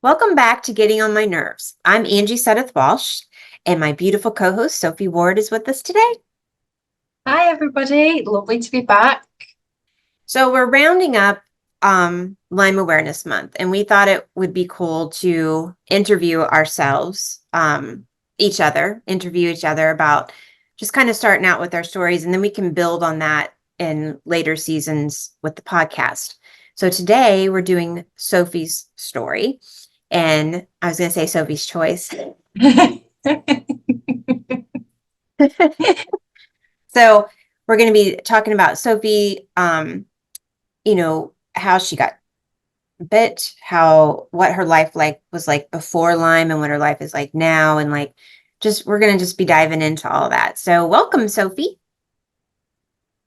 Welcome back to Getting on My Nerves. I'm Angie Sedith Walsh, and my beautiful co-host Sophie Ward is with us today. Hi, everybody. Lovely to be back. So we're rounding up Lyme Awareness Month, and we thought it would be cool to interview ourselves, interview each other about just kind of starting out with our stories, and then we can build on that in later seasons with the podcast. So today we're doing Sophie's story, and I was going to say Sophie's choice. So we're going to be talking about Sophie, how she got bit, what her life was like before Lyme and what her life is like now. And we're going to just be diving into all that. So welcome, Sophie.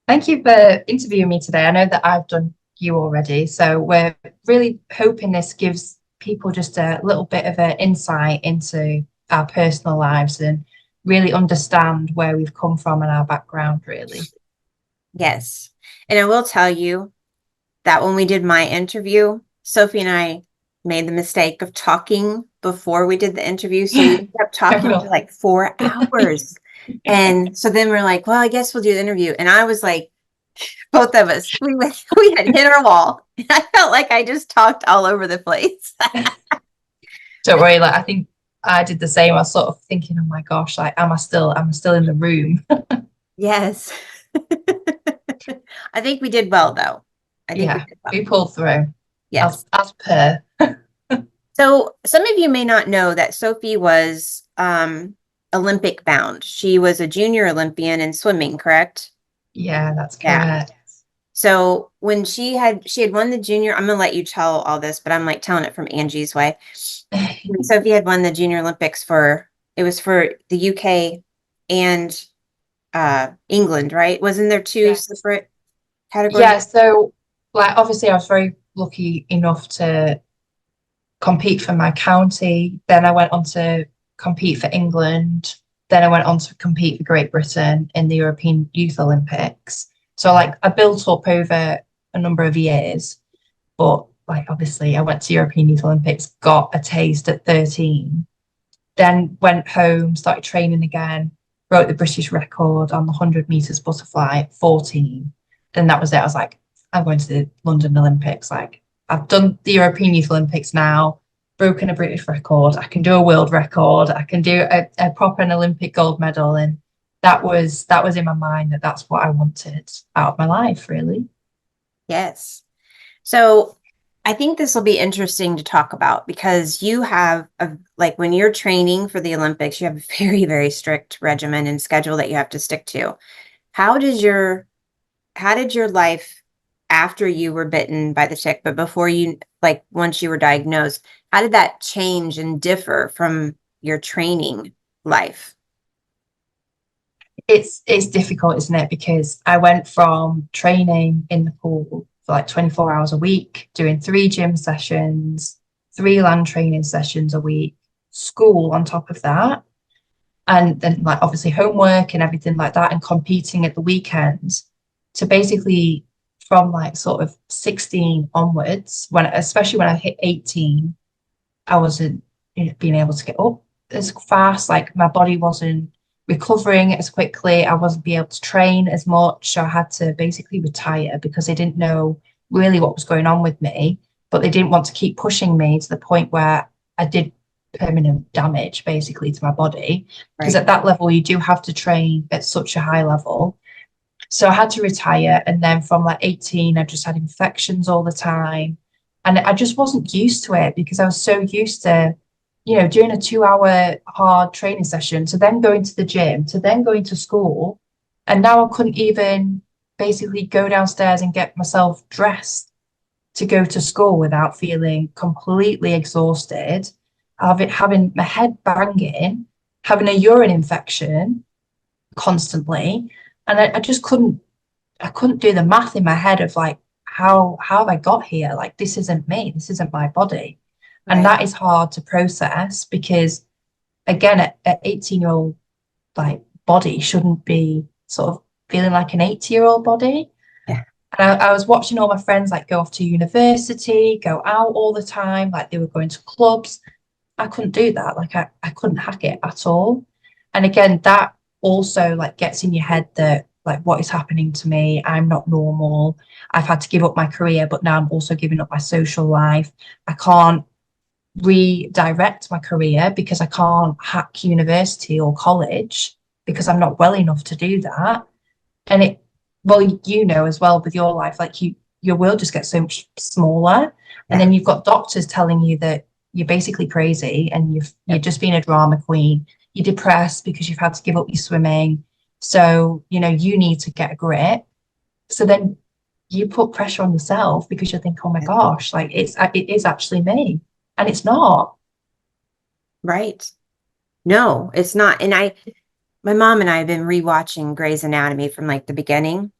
Thank you for interviewing me today. I know that I've done you already, so we're really hoping this gives people just a little bit of an insight into our personal lives and really understand where we've come from and our background, really. Yes. And I will tell you that when we did my interview, Sophie and I made the mistake of talking before we did the interview. So we kept talking for like 4 hours. And so then we're like, well, I guess we'll do the interview. And I was like, both of us, we had hit our wall. I felt like I just talked all over the place. Don't worry, I think I did the same. I was sort of thinking, oh my gosh, am I still in the room? Yes. I think we did well, though. We pulled through. Yes. As per. So some of you may not know that Sophie was Olympic bound. She was a junior Olympian in swimming, correct? Yeah, that's Yeah. correct. So when she had won the junior, I'm gonna let you tell all this, but I'm like telling it from Angie's way. When Sophie had won the Junior Olympics for the UK and England, right? Wasn't there two separate categories? Yeah, so obviously I was very lucky enough to compete for my county. Then I went on to compete for England. Then I went on to compete for Great Britain in the European Youth Olympics. So I built up over a number of years, but obviously I went to European Youth Olympics, got a taste at 13, then went home, started training again, broke the British record on the 100 meters butterfly at 14. Then that was it. I was like, I'm going to the London Olympics. I've done the European Youth Olympics now, broken a British record. I can do a world record. I can do a proper Olympic gold medal. And that was in my mind that's what I wanted out of my life, really. Yes. So I think this will be interesting to talk about because you have when you're training for the Olympics, you have a very, very strict regimen and schedule that you have to stick to. How did your life after you were bitten by the tick, but before once you were diagnosed, how did that change and differ from your training life? It's difficult, isn't it? Because I went from training in the pool for 24 hours a week, doing 3 gym sessions, 3 land training sessions a week, school on top of that, and then obviously homework and everything like that, and competing at the weekends, to basically from sort of 16 onwards, especially when I hit 18, I wasn't being able to get up as fast. My body wasn't recovering as quickly. I wasn't being able to train as much. So I had to basically retire because they didn't know really what was going on with me, but they didn't want to keep pushing me to the point where I did permanent damage basically to my body. Because at that level, you do have to train at such a high level. So I had to retire. And then from 18, I just had infections all the time. And I just wasn't used to it because I was so used to doing a 2-hour hard training session, to then going to the gym, to then going to school. And now I couldn't even basically go downstairs and get myself dressed to go to school without feeling completely exhausted, having my head banging, having a urine infection constantly. And I just couldn't do the math in my head of how have I got here? This isn't me. This isn't my body. And that is hard to process because, again, an 18-year-old body shouldn't be sort of feeling like an 80-year-old body. Yeah. And I was watching all my friends like go off to university, go out all the time, like they were going to clubs. I couldn't do that. Like I couldn't hack it at all. And again, that also like gets in your head that like what is happening to me? I'm not normal. I've had to give up my career, but now I'm also giving up my social life. I can't redirect my career because I can't hack university or college because I'm not well enough to do that. And it, well, you know as well with your life, like your world just gets so much smaller. And Yeah. then you've got doctors telling you that you're basically crazy and you're Yep. just being a drama queen. You're depressed because you've had to give up your swimming. So, you know, you need to get a grip. So then you put pressure on yourself because you think, oh my Yeah. gosh, like it is actually me. And it's not. Right. No, it's not. And my mom and I have been rewatching Grey's Anatomy from like the beginning.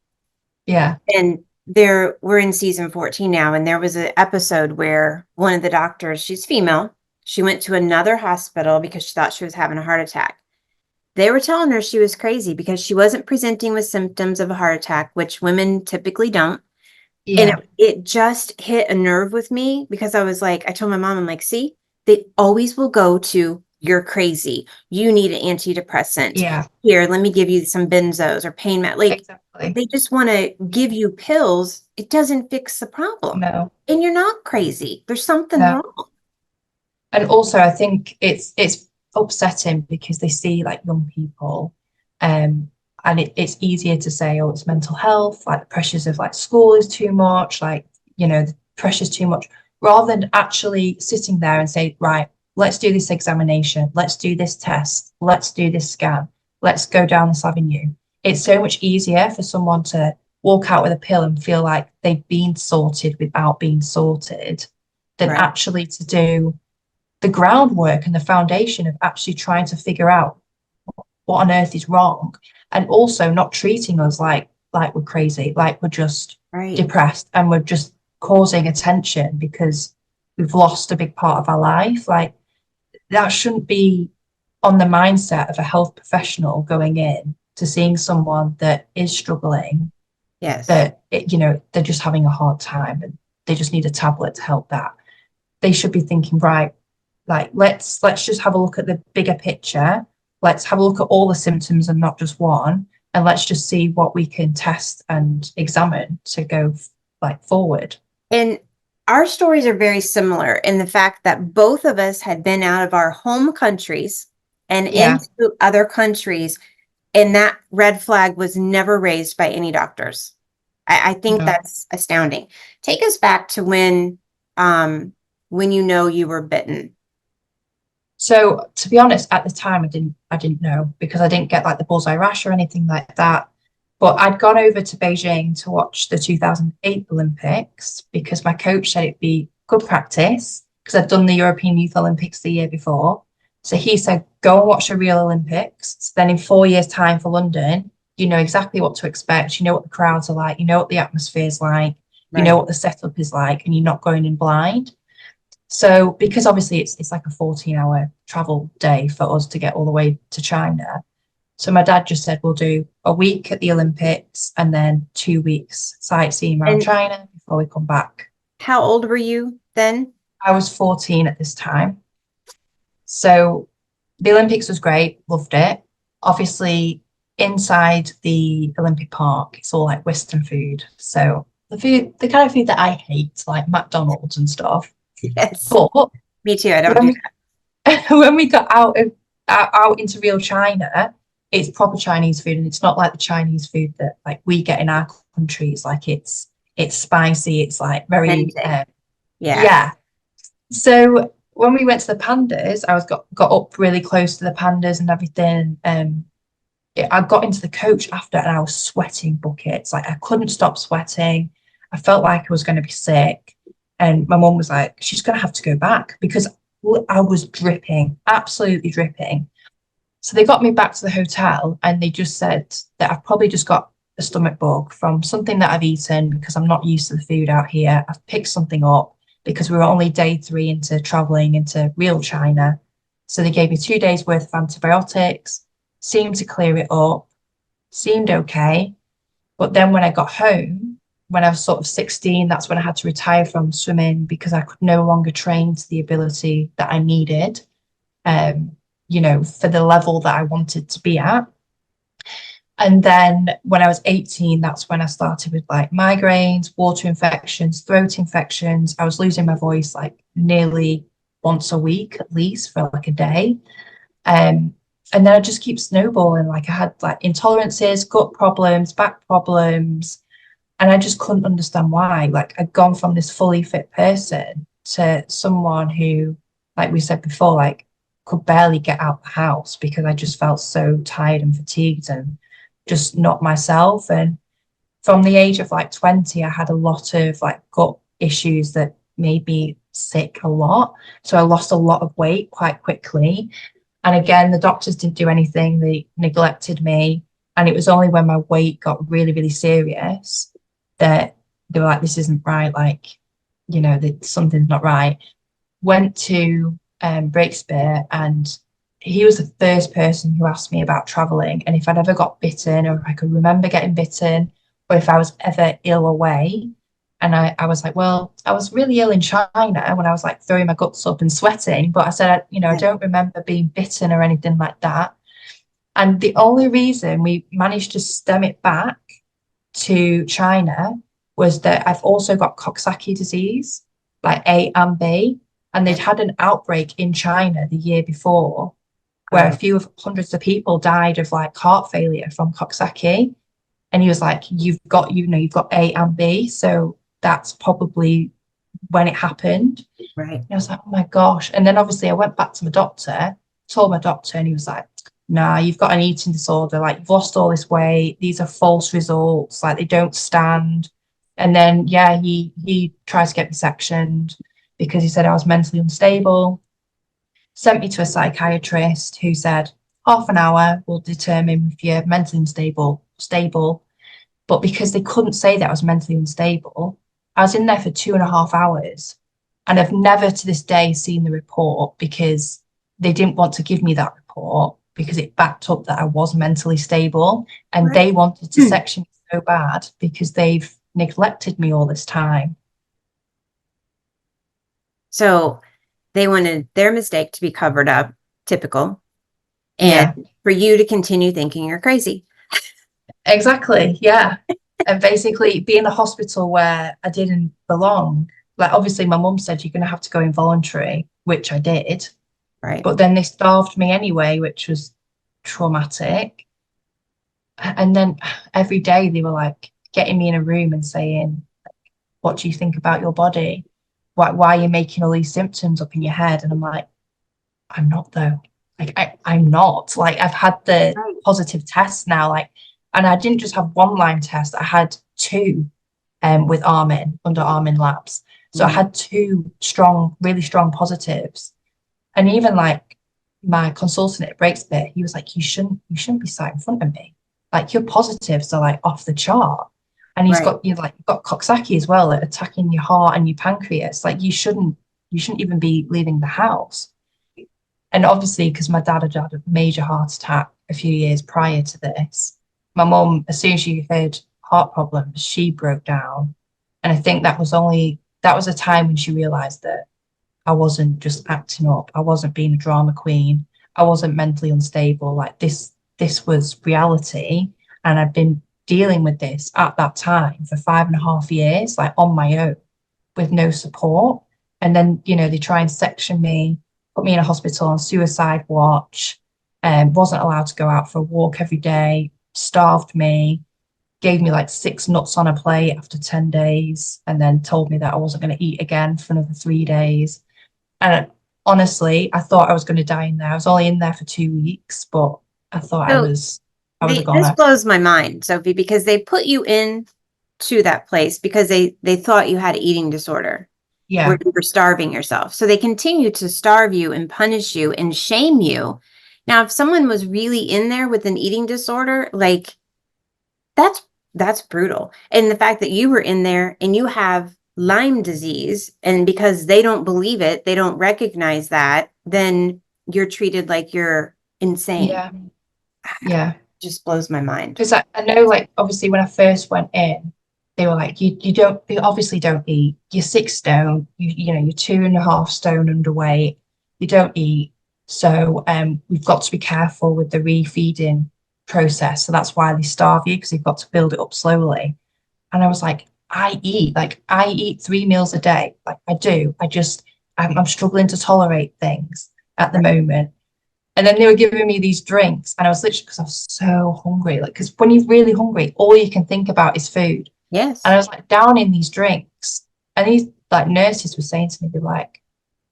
Yeah. And we're in season 14 now. And there was an episode where one of the doctors, she's female, she went to another hospital because she thought she was having a heart attack. They were telling her she was crazy because she wasn't presenting with symptoms of a heart attack, which women typically don't. And Yeah. it just hit a nerve with me because I was like, I told my mom, I'm like, see, they always will go to, you're crazy. You need an antidepressant. Yeah. Here, let me give you some benzos or pain med. Like Exactly. they just want to give you pills. It doesn't fix the problem. No. And you're not crazy. There's something No. wrong. And also I think it's upsetting because they see like young people and it's easier to say, oh, it's mental health, like the pressures of like school is too much, like, you know, the pressure's too much, rather than actually sitting there and say, right, let's do this examination, let's do this test, let's do this scan, let's go down this avenue. It's so much easier for someone to walk out with a pill and feel like they've been sorted without being sorted than Right. actually to do the groundwork and the foundation of actually trying to figure out what on earth is wrong, and also not treating us like we're crazy, like we're just Right. depressed and we're just causing attention because we've lost a big part of our life. Like that shouldn't be on the mindset of a health professional going in to seeing someone that is struggling, Yes. that you know, they're just having a hard time and they just need a tablet to help that. They should be thinking, right, like let's just have a look at the bigger picture. Let's have a look at all the symptoms and not just one, and let's just see what we can test and examine to go like forward. And our stories are very similar in the fact that both of us had been out of our home countries and Yeah, into other countries, and that red flag was never raised by any doctors. I think no. that's astounding. Take us back to when you know you were bitten. So to be honest, at the time I didn't know because I didn't get like the bullseye rash or anything like that. But I'd gone over to Beijing to watch the 2008 Olympics because my coach said it'd be good practice because I'd done the European Youth Olympics the year before. So he said, go and watch the real Olympics. So then in 4 years' time for London, you know exactly what to expect. You know what the crowds are like. You know what the atmosphere is like. You know Right. what the setup is like, and you're not going in blind. So because obviously it's like a 14-hour travel day for us to get all the way to China. So my dad just said we'll do a week at the Olympics and then 2 weeks sightseeing around And China before we come back. how old were you then? I was 14 at this time. So the Olympics was great, loved it. Obviously, inside the Olympic Park, it's all like Western food. So the kind of food that I hate, like McDonald's and stuff. Yes. But Me too. I don't when do we when we got out into real China, it's proper Chinese food, and it's not like the Chinese food that like we get in our countries. Like it's spicy. It's like that. very Authentic. Yeah. yeah. So when we went to the pandas, I was got up really close to the pandas and everything. I got into the coach after, and I was sweating buckets. Like I couldn't stop sweating. I felt like I was going to be sick. And my mum was like, she's going to have to go back because I was dripping, absolutely dripping. So they got me back to the hotel and they just said that I've probably just got a stomach bug from something that I've eaten because I'm not used to the food out here. I've picked something up because we were only day 3 into traveling into real China. So they gave me 2 days worth of antibiotics, seemed to clear it up, seemed okay. But then when I got home, when I was sort of 16, that's when I had to retire from swimming because I could no longer train to the ability that I needed, um, for the level that I wanted to be at. And then when I was 18, that's when I started with like migraines, water infections, throat infections. I was losing my voice like nearly once a week, at least for like a day. Um, and then I just keep snowballing. Like I had like intolerances, gut problems, back problems, and I just couldn't understand why. Like I'd gone from this fully fit person to someone who, like we said before, like could barely get out the house because I just felt so tired and fatigued and just not myself. And from the age of like 20, I had a lot of like gut issues that made me sick a lot. So I lost a lot of weight quite quickly. And again, the doctors didn't do anything, they neglected me. And it was only when my weight got really, really serious that they were like, this isn't right. Like, that something's not right. Went to Breakspear, and he was the first person who asked me about traveling and if I'd ever got bitten or if I could remember getting bitten or if I was ever ill away. And I was like, well, I was really ill in China when I was like throwing my guts up and sweating. But I said, I Yeah. don't remember being bitten or anything like that. And the only reason we managed to stem it back to China was that I've also got Coxsackie disease, like A and B. And they'd Okay. had an outbreak in China the year before where a Oh, few of hundreds of people died of like heart failure from Coxsackie. And he was like, you've got A and B. So that's probably when it happened. right. And I was like, oh my gosh. And then obviously I went back to my doctor, told my doctor, and he was like, nah, you've got an eating disorder. Like you've lost all this weight. These are false results. Like they don't stand. And then, yeah, he tried to get me sectioned because he said I was mentally unstable, sent me to a psychiatrist who said half an hour will determine if you're mentally unstable, stable. But because they couldn't say that I was mentally unstable, I was in there for 2.5 hours. And I've never to this day seen the report because they didn't want to give me that report because it backed up that I was mentally stable. And Right. they wanted to Hmm. section me so bad because they've neglected me all this time. So they wanted their mistake to be covered up, typical, and Yeah, for you to continue thinking you're crazy. exactly. Yeah. And basically be in a hospital where I didn't belong. Like obviously my mum said you're gonna have to go involuntary, which I did, Right. but then they starved me anyway, which was traumatic. And then every day they were like getting me in a room and saying, what do you think about your body? Why are you making all these symptoms up in your head? And I'm like, I'm not though. Like I'm not. Like I've had the Right. positive tests now, like, and I didn't just have one Lyme test, I had two with Armin under Armin Labs. So I Mm. had two strong, really strong positives. And even like my consultant at Breakspear, he was like, you shouldn't be sat in front of me. Like your positives are like off the chart. And he's Right. got you've got Coxsackie as well, like, attacking your heart and your pancreas. Like you shouldn't even be leaving the house. And obviously, because my dad had had a major heart attack a few years prior to this, my mum, as soon as she heard heart problems, she broke down. And I think that was a time when she realized that I wasn't just acting up. I wasn't being a drama queen. I wasn't mentally unstable. Like this was reality. And I'd been dealing with this at that time for 5.5 years, like on my own, with no support. And then, they try and section me, put me in a hospital on suicide watch, and wasn't allowed to go out for a walk every day, starved me, gave me like 6 nuts on a plate after 10 days, and then told me that I wasn't going to eat again for another 3 days. And honestly, I thought I was going to die in there. I was only in there for 2 weeks, but I thought So I was a this goner. blows my mind, Sophie, because they put you in to that place because they thought you had an eating disorder where Yeah, you were starving yourself. So they continue to starve you and punish you and shame you. Now, if someone was really in there with an eating disorder, like that's that's brutal. And the fact that you were in there and you have Lyme disease, and because they don't believe it, they don't recognize that, then you're treated like you're insane. yeah, yeah. Just blows my mind. Because I know, like, obviously, when I first went in, they were like, you obviously don't eat. You're 6 stone. You're 2.5 stone underweight. You don't eat. So we've got to be careful with the refeeding process. So that's why they starve you, because they've got to build it up slowly. And I was like, I eat 3 meals a day. Like I do. I'm struggling to tolerate things at the moment. And then they were giving me these drinks, and I was literally, because I was so hungry. Like, because when you're really hungry, all you can think about is food. And I Yes. was like downing these drinks, and these like nurses were saying to me, they're like,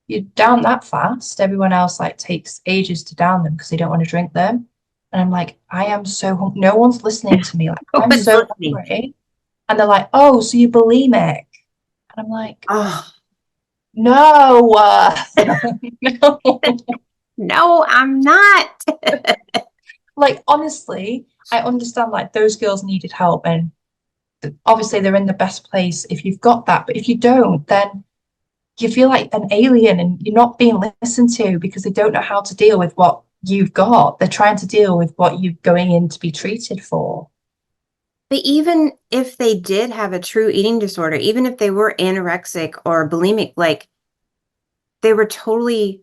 "You down that fast? Everyone else like takes ages to down them because they don't want to drink them." And I'm like, I am so hungry. No one's listening to me. Like, No I'm one's so listening. hungry. And they're like, "Oh, so you're bulimic?" And I'm like, Oh, "No, no." no, I'm not. Like honestly, I understand like those girls needed help, and obviously they're in the best place if you've got that. But if you don't, then you feel like an alien and you're not being listened to, because they don't know how to deal with what you've got. They're trying to deal with what you're going in to be treated for. But even if they did have a true eating disorder, even if they were anorexic or bulimic, like they were totally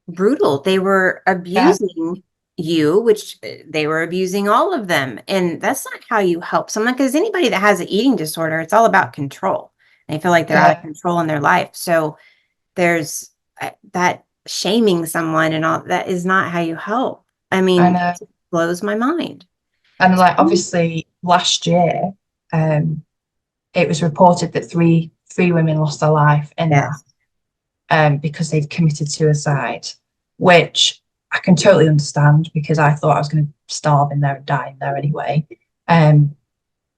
brutal. They were Yeah, abusing you, which they were abusing all of them. And that's not how you help someone, because anybody that has an eating disorder, it's all about control. They feel like they're out of yeah, control in their life. So there's that shaming someone and all that is not how you help. I I mean, know. it blows my mind. And like obviously last year, um, it was reported that three women lost their life in that, Yes. because they'd committed suicide, which I can totally understand, because I thought I was going to starve in there and die in there anyway. Um,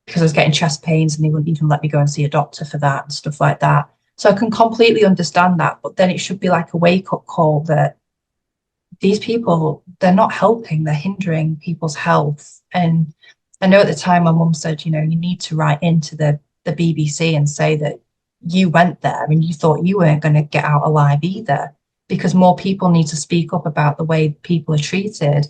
because I was getting chest pains and they wouldn't even let me go and see a doctor for that and stuff like that. So I can completely understand that. But then it should be like a wake up call that these people, they're not helping, they're hindering people's health. And I know at the time my mum said, you need to write into the BBC and say that you went there and you thought you weren't going to get out alive either, because more people need to speak up about the way people are treated.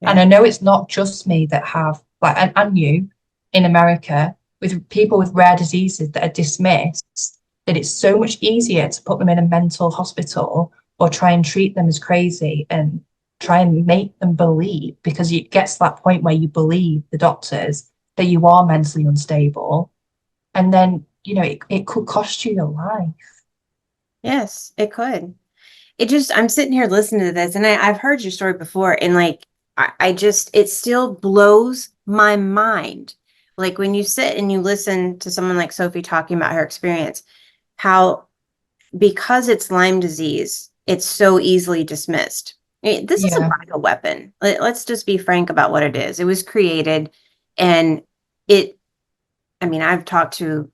And Yeah. I know it's not just me that have, like, and you in America, with people with rare diseases that are dismissed, that it's so much easier to put them in a mental hospital or try and treat them as crazy and try and make them believe, because it gets to that point where you believe the doctors that you are mentally unstable. And then, it could cost you your life. Yes, it could. It just, I'm sitting here listening to this, and I've heard your story before, and like, I just, it still blows my mind. Like when you sit and you listen to someone like Sophie talking about her experience, how because it's Lyme disease, it's so easily dismissed. This is a Yeah, bioweapon. Let's just be frank about what it is. It was created, and it, I mean, I've talked to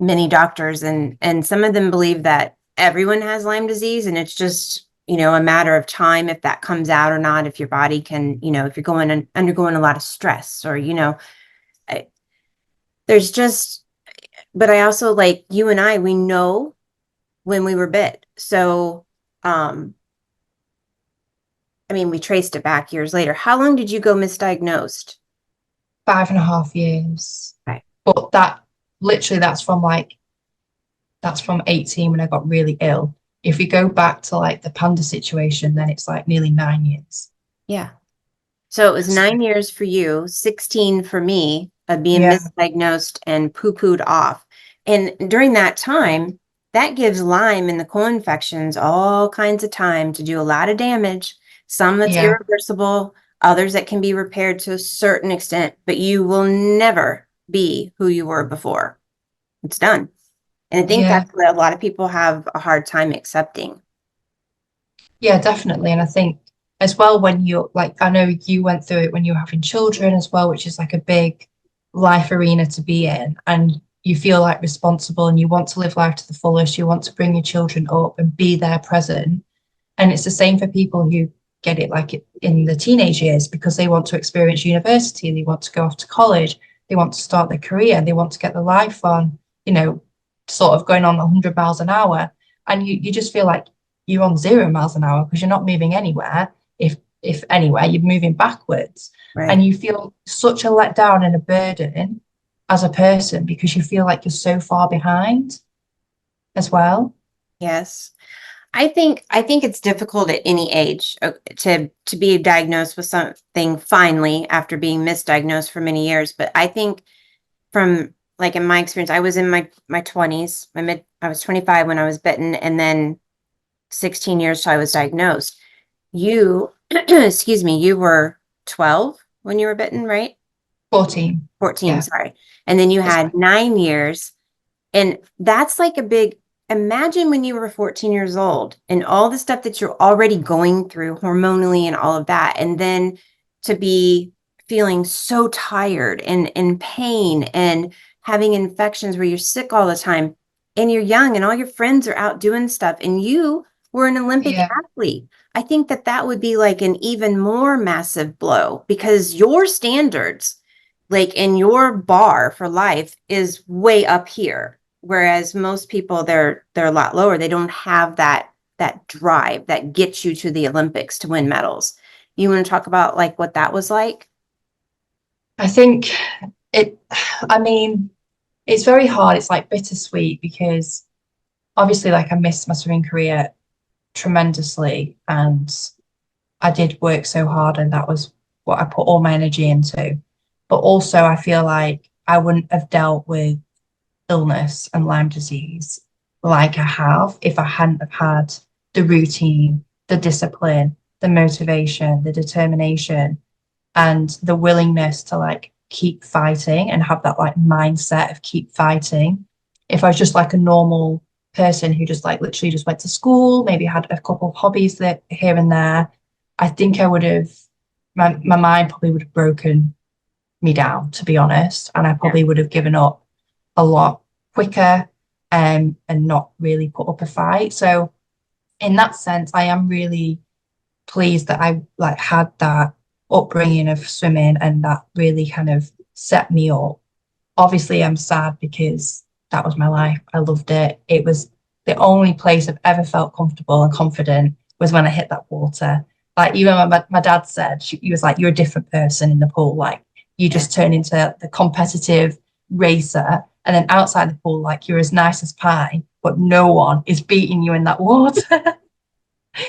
many doctors, and some of them believe that everyone has Lyme disease, and it's just, a matter of time if that comes out or not, if your body can, if you're going and undergoing a lot of stress, or I, there's just, but I also, like you and I, we know when we were bit. So um I mean, we traced it back years later. How long did you go misdiagnosed? 5.5 years. Right. But that literally, that's from 18 when I got really ill. If we go back to like the panda situation, then it's like nearly 9 years. Yeah. So it was So, 9 years for you, 16 for me, of being yeah, misdiagnosed and poo-pooed off. And during that time, that gives Lyme and the co-infections all kinds of time to do a lot of damage, some that's yeah, irreversible, others that can be repaired to a certain extent, but you will never be who you were before. It's done. And I think yeah, that's what a lot of people have a hard time accepting. yeah, definitely. And I think as well, when you're like, I know you went through it when you were having children as well, which is like a big life arena to be in. And you feel like responsible and you want to live life to the fullest. You want to bring your children up and be there present. And it's the same for people who get it like in the teenage years, because they want to experience university, they want to go off to college, they want to start their career, they want to get their life on, sort of going on 100 miles an hour. And you just feel like you're on 0 miles an hour because you're not moving anywhere. If anywhere, you're moving backwards. Right. And you feel such a letdown and a burden. as a person because you feel like you're so far behind as well. Yes. I think it's difficult at any age to be diagnosed with something finally after being misdiagnosed for many years. But I think from like in my experience, I was in my 20s, I was 25 when I was bitten, and then 16 years till I was diagnosed. You, excuse me, you were 12 when you were bitten, right? 14. 14, Yeah, sorry. And then you that's had fine. 9 years. And that's like a big, imagine when you were 14 years old and all the stuff that you're already going through hormonally and all of that. And then to be feeling so tired and in pain and having infections where you're sick all the time and you're young and all your friends are out doing stuff and you were an Olympic Yeah. athlete. I think that that would be like an even more massive blow because your standards, like in your bar for life, is way up here, whereas most people they're a lot lower. They don't have that drive that gets you to the Olympics to win medals. You want to talk about like what that was like? I think it, I mean, it's very hard. It's like bittersweet because obviously, like, I missed my swimming career tremendously and I did work so hard and that was what I put all my energy into. But also, I feel like I wouldn't have dealt with illness and Lyme disease like I have if I hadn't have had the routine, the discipline, the motivation, the determination, and the willingness to like keep fighting and have that like mindset of keep fighting. If I was just like a normal person who just like literally just went to school, maybe had a couple of hobbies that here and there, I think I would have my mind probably would have broken me down, to be honest. And I Yeah. probably would have given up a lot quicker and not really put up a fight. So in that sense, I am really pleased that I like had that upbringing of swimming and that really kind of set me up. Obviously, I'm sad because that was my life. I loved it. It was the only place I've ever felt comfortable and confident was when I hit that water. Like even my dad said, he was like, "You're a different person in the pool. Like you Yeah. just turn into the competitive racer, and then outside the pool, like you're as nice as pie, but no one is beating you in that water."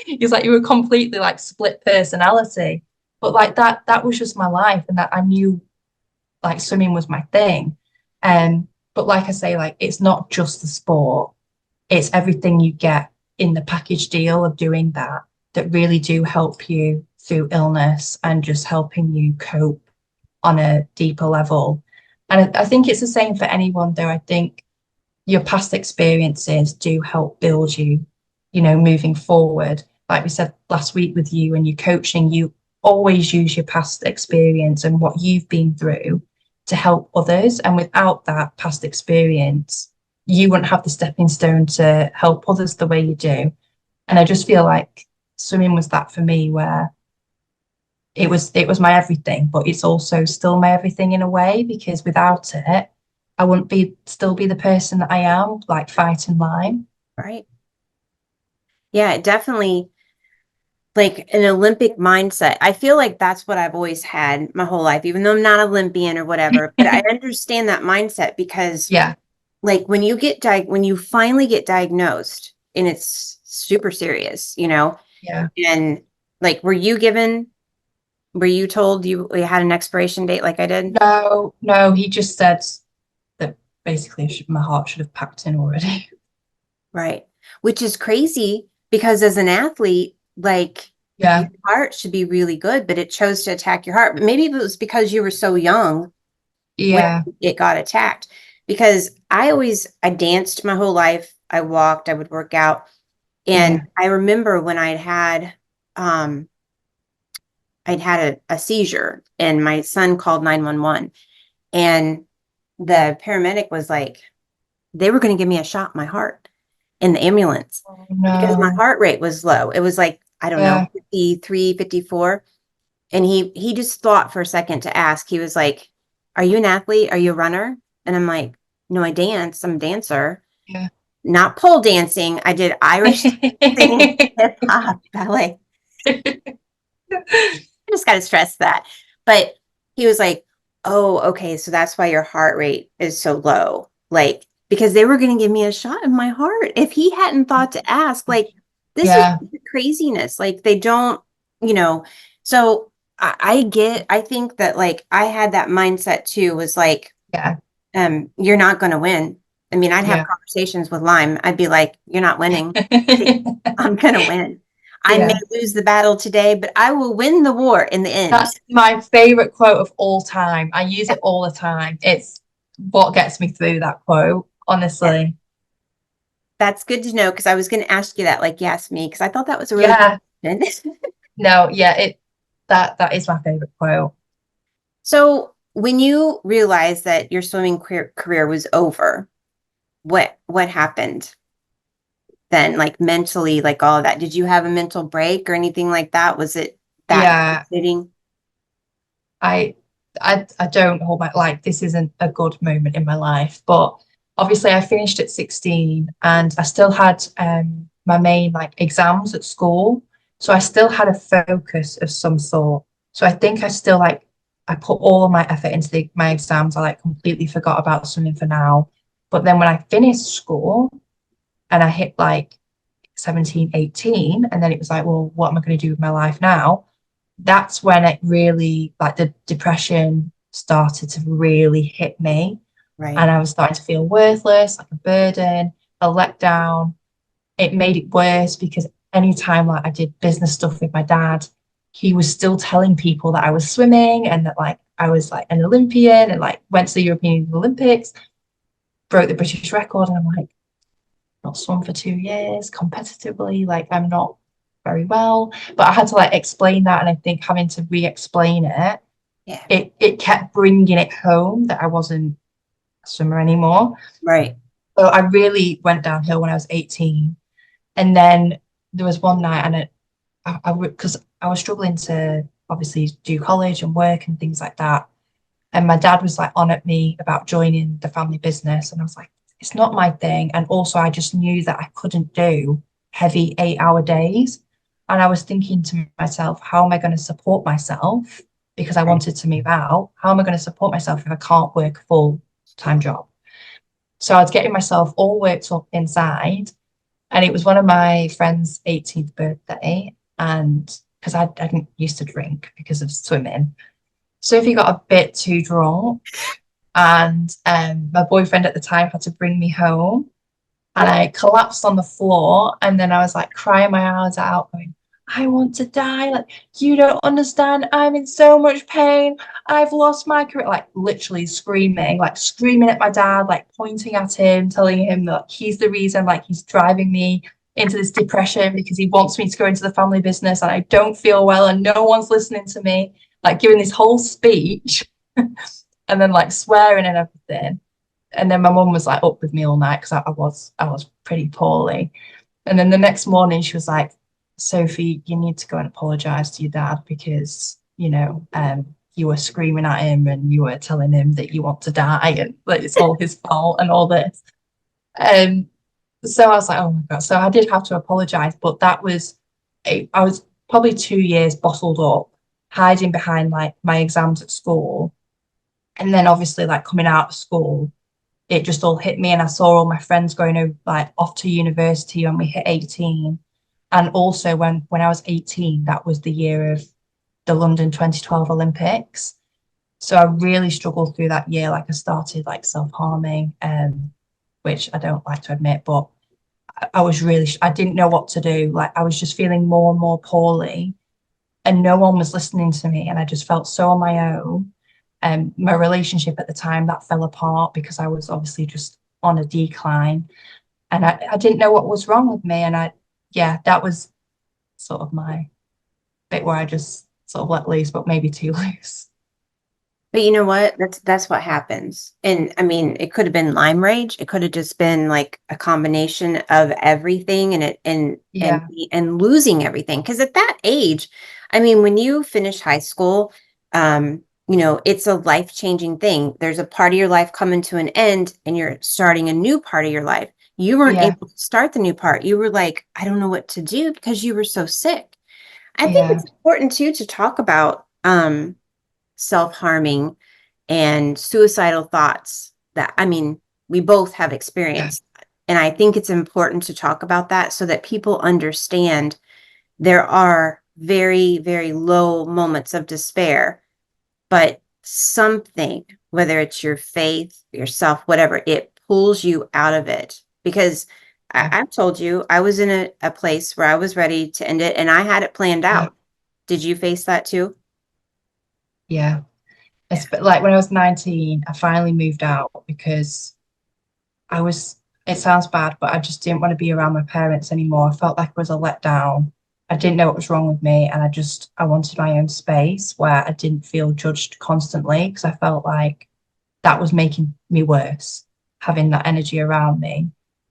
He's like, you were completely like split personality. But like that was just my life and that I knew like swimming was my thing. But like I say, like it's not just the sport, it's everything you get in the package deal of doing that that really do help you through illness and just helping you cope on a deeper level. And I think it's the same for anyone, though. I think your past experiences do help build you, moving forward. Like we said last week with you and your coaching, you always use your past experience and what you've been through to help others. And without that past experience, you wouldn't have the stepping stone to help others the way you do. And I just feel like swimming was that for me, where it was my everything, but it's also still my everything in a way, because without it, I wouldn't be still be the person that I am, like fighting Lyme. Right. Yeah, it definitely like an Olympic mindset. I feel like that's what I've always had my whole life, even though I'm not Olympian or whatever. But I understand that mindset because Yeah, like when you finally get diagnosed and it's super serious, yeah. and like were you told you had an expiration date like I did? No, no, he just said that basically my heart should have packed in already. Right. Which is crazy because as an athlete, like your Yeah, heart should be really good, but it chose to attack your heart. But maybe it was because you were so young when yeah, it got attacked. Because I danced my whole life. I walked, I would work out. And yeah. I remember when um I'd had a seizure and my son called 911 and the paramedic was like, they were going to give me a shot in my heart in the ambulance Oh because my no. heart rate was low. It was like, I don't know, Yeah, 53, 54. And he just thought for a second to ask. He was like, "Are you an athlete? Are you a runner?" And I'm like, "No, I dance. I'm a dancer. yeah. Not pole dancing. I did Irish dancing, hip hop, ballet." I just got to stress that. But he was like, Oh, okay. So that's why your heart rate is so low. Like, because they were going to give me a shot in my heart. If he hadn't thought to ask, like, this is Yeah, craziness. Like, they don't, you know. So I think that like I had that mindset too, was like, yeah, you're not going to win. I mean, I'd have yeah. conversations with Lyme. I'd be like, you're not winning. I'm going to win. I may Yeah. lose the battle today, but I will win the war in the end. That's my favorite quote of all time. I use it all the time. It's what gets me through that quote, Yeah. honestly. That's good to know because I was going to ask you that, like, yes, me, because I thought that was a really Yeah. good question. No, yeah, that is my favorite quote. So, when you realized that your swimming career was over, what happened then? Like mentally, like all of that. Did you have a mental break or anything like that? Was it that Yeah, devastating? I I don't hold my like this isn't a good moment in my life, but obviously I finished at 16 and I still had my main like exams at school. So I still had a focus of some sort. So I think I still like I put all of my effort into my exams. I like completely forgot about swimming for now. But then when I finished school and I hit like 17, 18, and then it was like, well, what am I going to do with my life now? That's when it really, like the depression started to really hit me. Right. And I was starting to feel worthless, like a burden, a letdown. It made it worse because anytime like I did business stuff with my dad, he was still telling people that I was swimming and that like I was like an Olympian and like went to the European Olympics, broke the British record. And I'm like, not swum for 2 years competitively. Like I'm not very well. But I had to like explain that. And I think having to re-explain it, Yeah. it kept bringing it home that I wasn't a swimmer anymore. Right. So I really went downhill when I was 18. And then there was one night and because I was struggling to obviously do college and work and things like that. And my dad was like on at me about joining the family business. And I was like, it's not my thing. And also, I just knew that I couldn't do heavy 8 hour days. And I was thinking to myself, how am I going to support myself? Because I Right. wanted to move out. How am I going to support myself if I can't work a full time job? So I was getting myself all worked up inside. And it was one of my friend's 18th birthday. And because I didn't used to drink because of swimming. Sophie got a bit too drunk and my boyfriend at the time had to bring me home and I collapsed on the floor and then I was like crying my eyes out going, I want to die. Like, you don't understand. I'm in so much pain. I've lost my career. Like, literally screaming, like, screaming at my dad, like, pointing at him, telling him that he's the reason, like, he's driving me into this depression because he wants me to go into the family business and I don't feel well and no one's listening to me. Like, giving this whole speech and then, like, swearing and everything. And then my mum was like up with me all night because I was pretty poorly. And then the next morning she was like, Sophie, you need to go and apologize to your dad because, you were screaming at him and you were telling him that you want to die and that it's all his fault and all this. Um, so I was like, oh my God. So I did have to apologize, but I was probably 2 years bottled up, hiding behind like my exams at school. And then obviously like coming out of school, it just all hit me and I saw all my friends going over, like off to university when we hit 18. And also when I was 18, that was the year of the London 2012 Olympics. So I really struggled through that year. Like I started like self-harming, which I don't like to admit, but I was really, I didn't know what to do. Like I was just feeling more and more poorly and no one was listening to me. And I just felt so on my own. And my relationship at the time that fell apart because I was obviously just on a decline and I didn't know what was wrong with me. And yeah, that was sort of my bit where I just sort of let loose, but maybe too loose. But you know what? That's what happens. And I mean, it could have been Lyme rage. It could have just been like a combination of everything and it Yeah, and losing everything. Because at that age, I mean, when you finish high school, it's a life-changing thing. There's a part of your life coming to an end and you're starting a new part of your life. You weren't yeah, able to start the new part. You were like, I don't know what to do because you were so sick. I think yeah, it's important too to talk about self-harming and suicidal thoughts that, I mean, we both have Yeah. experienced. And I think it's important to talk about that so that people understand there are very, very low moments of despair, but something, whether it's your faith, yourself, whatever, it pulls you out of it. Because Yeah. I've told you, I was in a place where I was ready to end it and I had it planned Yeah. out. Did you face that too? Yeah. Like when I was 19, I finally moved out because I was, it sounds bad, but I just didn't want to be around my parents anymore. I felt like it was a letdown. I didn't know what was wrong with me. And I wanted my own space where I didn't feel judged constantly because I felt like that was making me worse, having that energy around me.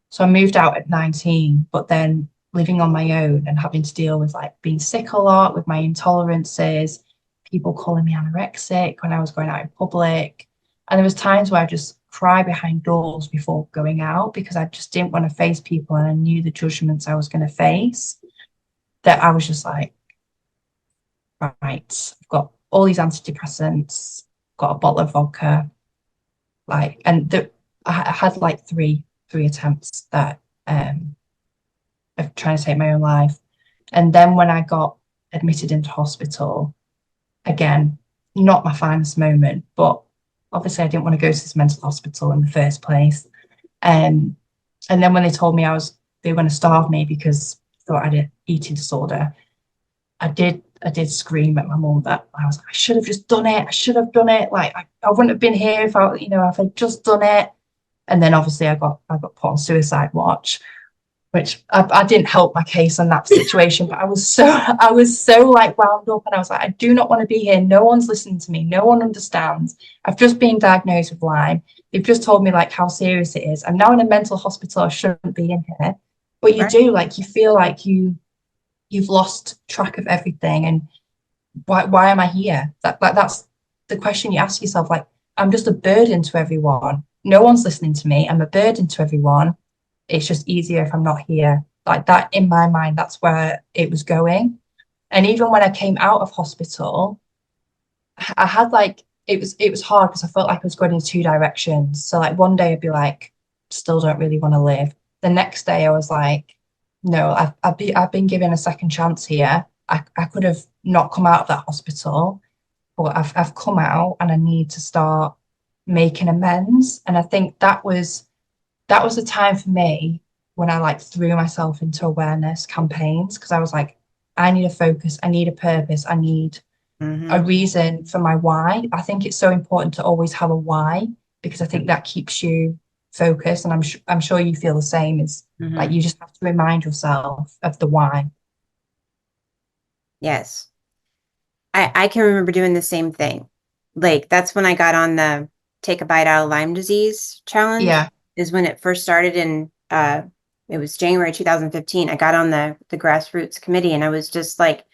So I moved out at 19, but then living on my own and having to deal with like being sick a lot with my intolerances, people calling me anorexic when I was going out in public. And there was times where I just cry behind doors before going out because I just didn't want to face people and I knew the judgments I was going to face. That I was just like, right, I've got all these antidepressants, got a bottle of vodka, like, I had like three attempts that of trying to take my own life. And then when I got admitted into hospital, again, not my finest moment, but obviously I didn't want to go to this mental hospital in the first place. Um, and then when they told me they were going to starve me because they thought I had an eating disorder, I did scream at my mum that I was like, I should have just done it. I should have done it. Like I wouldn't have been here if I'd just done it. And then obviously I got put on suicide watch, which I didn't help my case in that situation. But I was so like wound up, and I was like, I do not want to be here. No one's listening to me. No one understands. I've just been diagnosed with Lyme. They've just told me like how serious it is. I'm now in a mental hospital. I shouldn't be in here. But you Right. do, like, you feel like you've lost track of everything, and why am I here? That's the question you ask yourself. Like, I'm just a burden to everyone. No one's listening to me. I'm a burden to everyone. It's just easier if I'm not here. Like that, in my mind, that's where it was going. And even when I came out of hospital, I had like it was hard because I felt like I was going in two directions. So like one day I'd be like, still don't really want to live. The next day I was like, no, I've been given a second chance here. I could have not come out of that hospital, but I've come out and I need to start making amends. And I think that was a time for me when I like threw myself into awareness campaigns because I was like, I need a focus, I need a purpose, I need a Mm-hmm. reason for my why. I think it's so important to always have a why because I think that keeps you focused. And I'm sure you feel the same. Is like Mm-hmm. you just have to remind yourself of the why. Yes. I can remember doing the same thing. Like that's when I got on the Take a Bite Out of Lyme Disease challenge, Yeah, is when it first started in it was January 2015. I got on the grassroots committee and I was just like,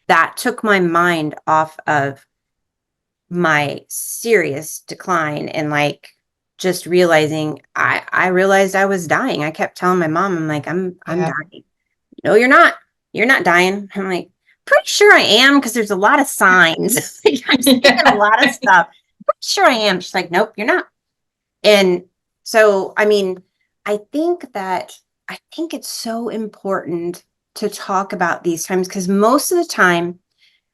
that took my mind off of my serious decline and like just realizing I realized I was dying. I kept telling my mom, I'm like, I'm yeah, dying. No, you're not. You're not dying. I'm like, pretty sure I am because there's a lot of signs. Like, I'm seeing a yeah, lot of stuff. Pretty sure I am. She's like, nope, you're not. And so, I mean, I think that I think it's so important to talk about these times because most of the time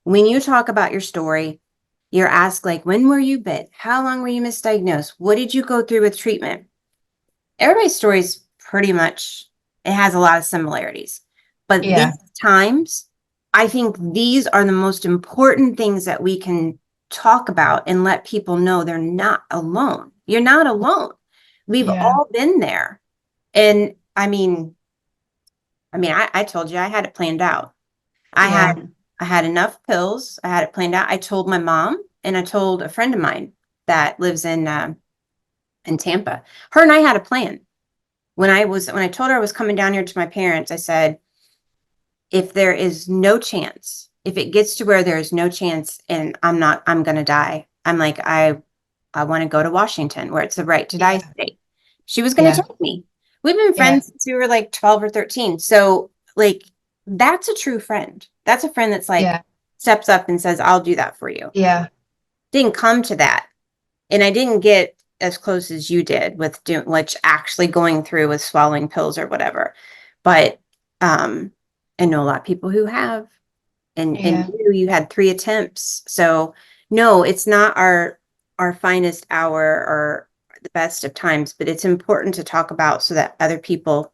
when you talk about your story, you're asked like, when were you bit? How long were you misdiagnosed? What did you go through with treatment? Everybody's story is pretty much, it has a lot of similarities. But yeah, these times, I think these are the most important things that we can talk about and let people know they're not alone. You're not alone. We've yeah, all been there. And I told you I had it planned out. I yeah, had I had enough pills. I had it planned out. I told my mom and I told a friend of mine that lives in Tampa. Her and I had a plan. When I told her I was coming down here to my parents, I said, if there is no chance, if it gets to where there is no chance and I'm gonna die, I'm like, I want to go to Washington where it's the right to die yeah, state. She was gonna yeah, take me. We've been yeah, friends since we were like 12 or 13. So like that's a true friend. That's a friend that's like yeah, steps up and says, I'll do that for you. yeah, Didn't come to that. and I didn't get as close as you did with doing, like, actually going through with swallowing pills or whatever. But I know a lot of people who have, and Yeah. you had 3 attempts. So no, it's not our finest hour or the best of times, but it's important to talk about so that other people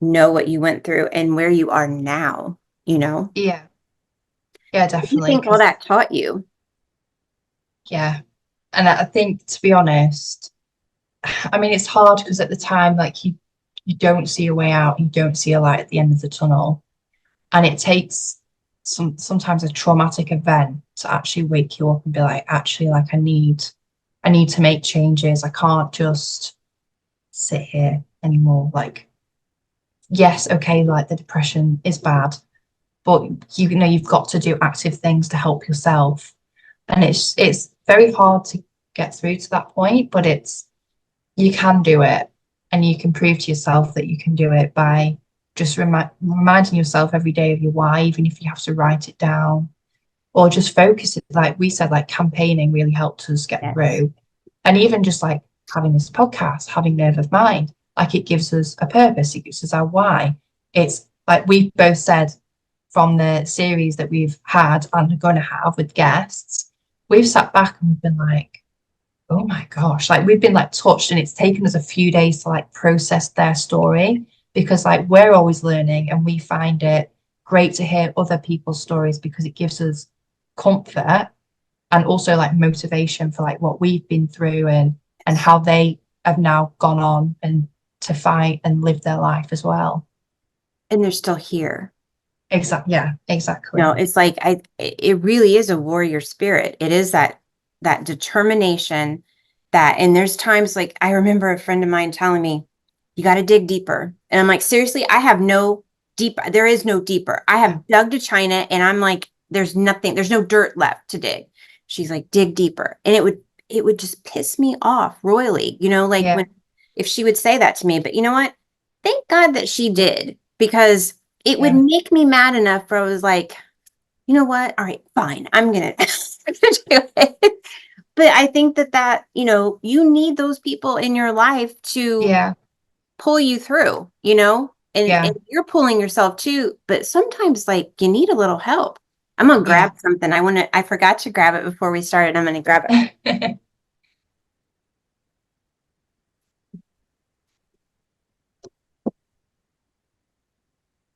know what you went through and where you are now, you know? Yeah. Yeah, What do you definitely. think all Because, that taught you? yeah. And I think, to be honest, I mean, it's hard because at the time, like you don't see a way out, you don't see a light at the end of the tunnel. And it takes sometimes a traumatic event to actually wake you up and be like, actually, like I need to make changes. I can't just sit here anymore. Like, yes, okay, like the depression is bad, but you know, you've got to do active things to help yourself. And it's very hard to get through to that point, but it's you can do it, and you can prove to yourself that you can do it by just reminding yourself every day of your why, even if you have to write it down or just focus it. Like we said, like campaigning really helped us get Yes. through. And even just like having this podcast, having Nerve of Mind, like it gives us a purpose, it gives us our why. It's like we both said from the series that we've had and are going to have with guests, we've sat back and we've been like, oh my gosh, like we've been like touched, and it's taken us a few days to like process their story, because like we're always learning and we find it great to hear other people's stories because it gives us comfort and also like motivation for like what we've been through and how they have now gone on and to fight and live their life as well. And they're still here. Exactly. Yeah, No, exactly. it's like it really is a warrior spirit. It is that determination that, and there's times like I remember a friend of mine telling me, you got to dig deeper. And I'm like, seriously, I have no deep, there is no deeper. I Yeah. have dug to China and I'm like, there's nothing, there's no dirt left to dig. She's like, dig deeper. And it would just piss me off royally, like Yeah. when if she would say that to me. But you know what? Thank God that she did, because it would Yeah. make me mad enough where I was like, you know what? All right, fine. I'm gonna do it. But I think that you need those people in your life to Yeah. pull you through, and Yeah. you're pulling yourself too. But sometimes, like, you need a little help. I'm gonna Yeah. grab something. I forgot to grab it before we started. I'm gonna grab it.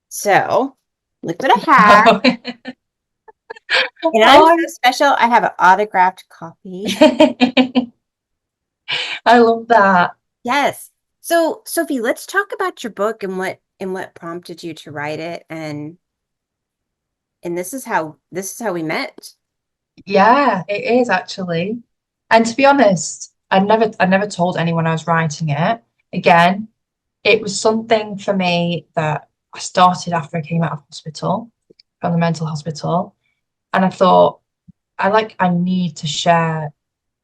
So look what I have. Oh, And I'm so oh, special. I have an autographed copy. I love that. Yes. So, Sophie, let's talk about your book and what prompted you to write it, and this is how we met. Yeah, it is actually. And to be honest, I never told anyone I was writing it. Again, it was something for me that I started after I came out of hospital, from the mental hospital. And I thought, I need to share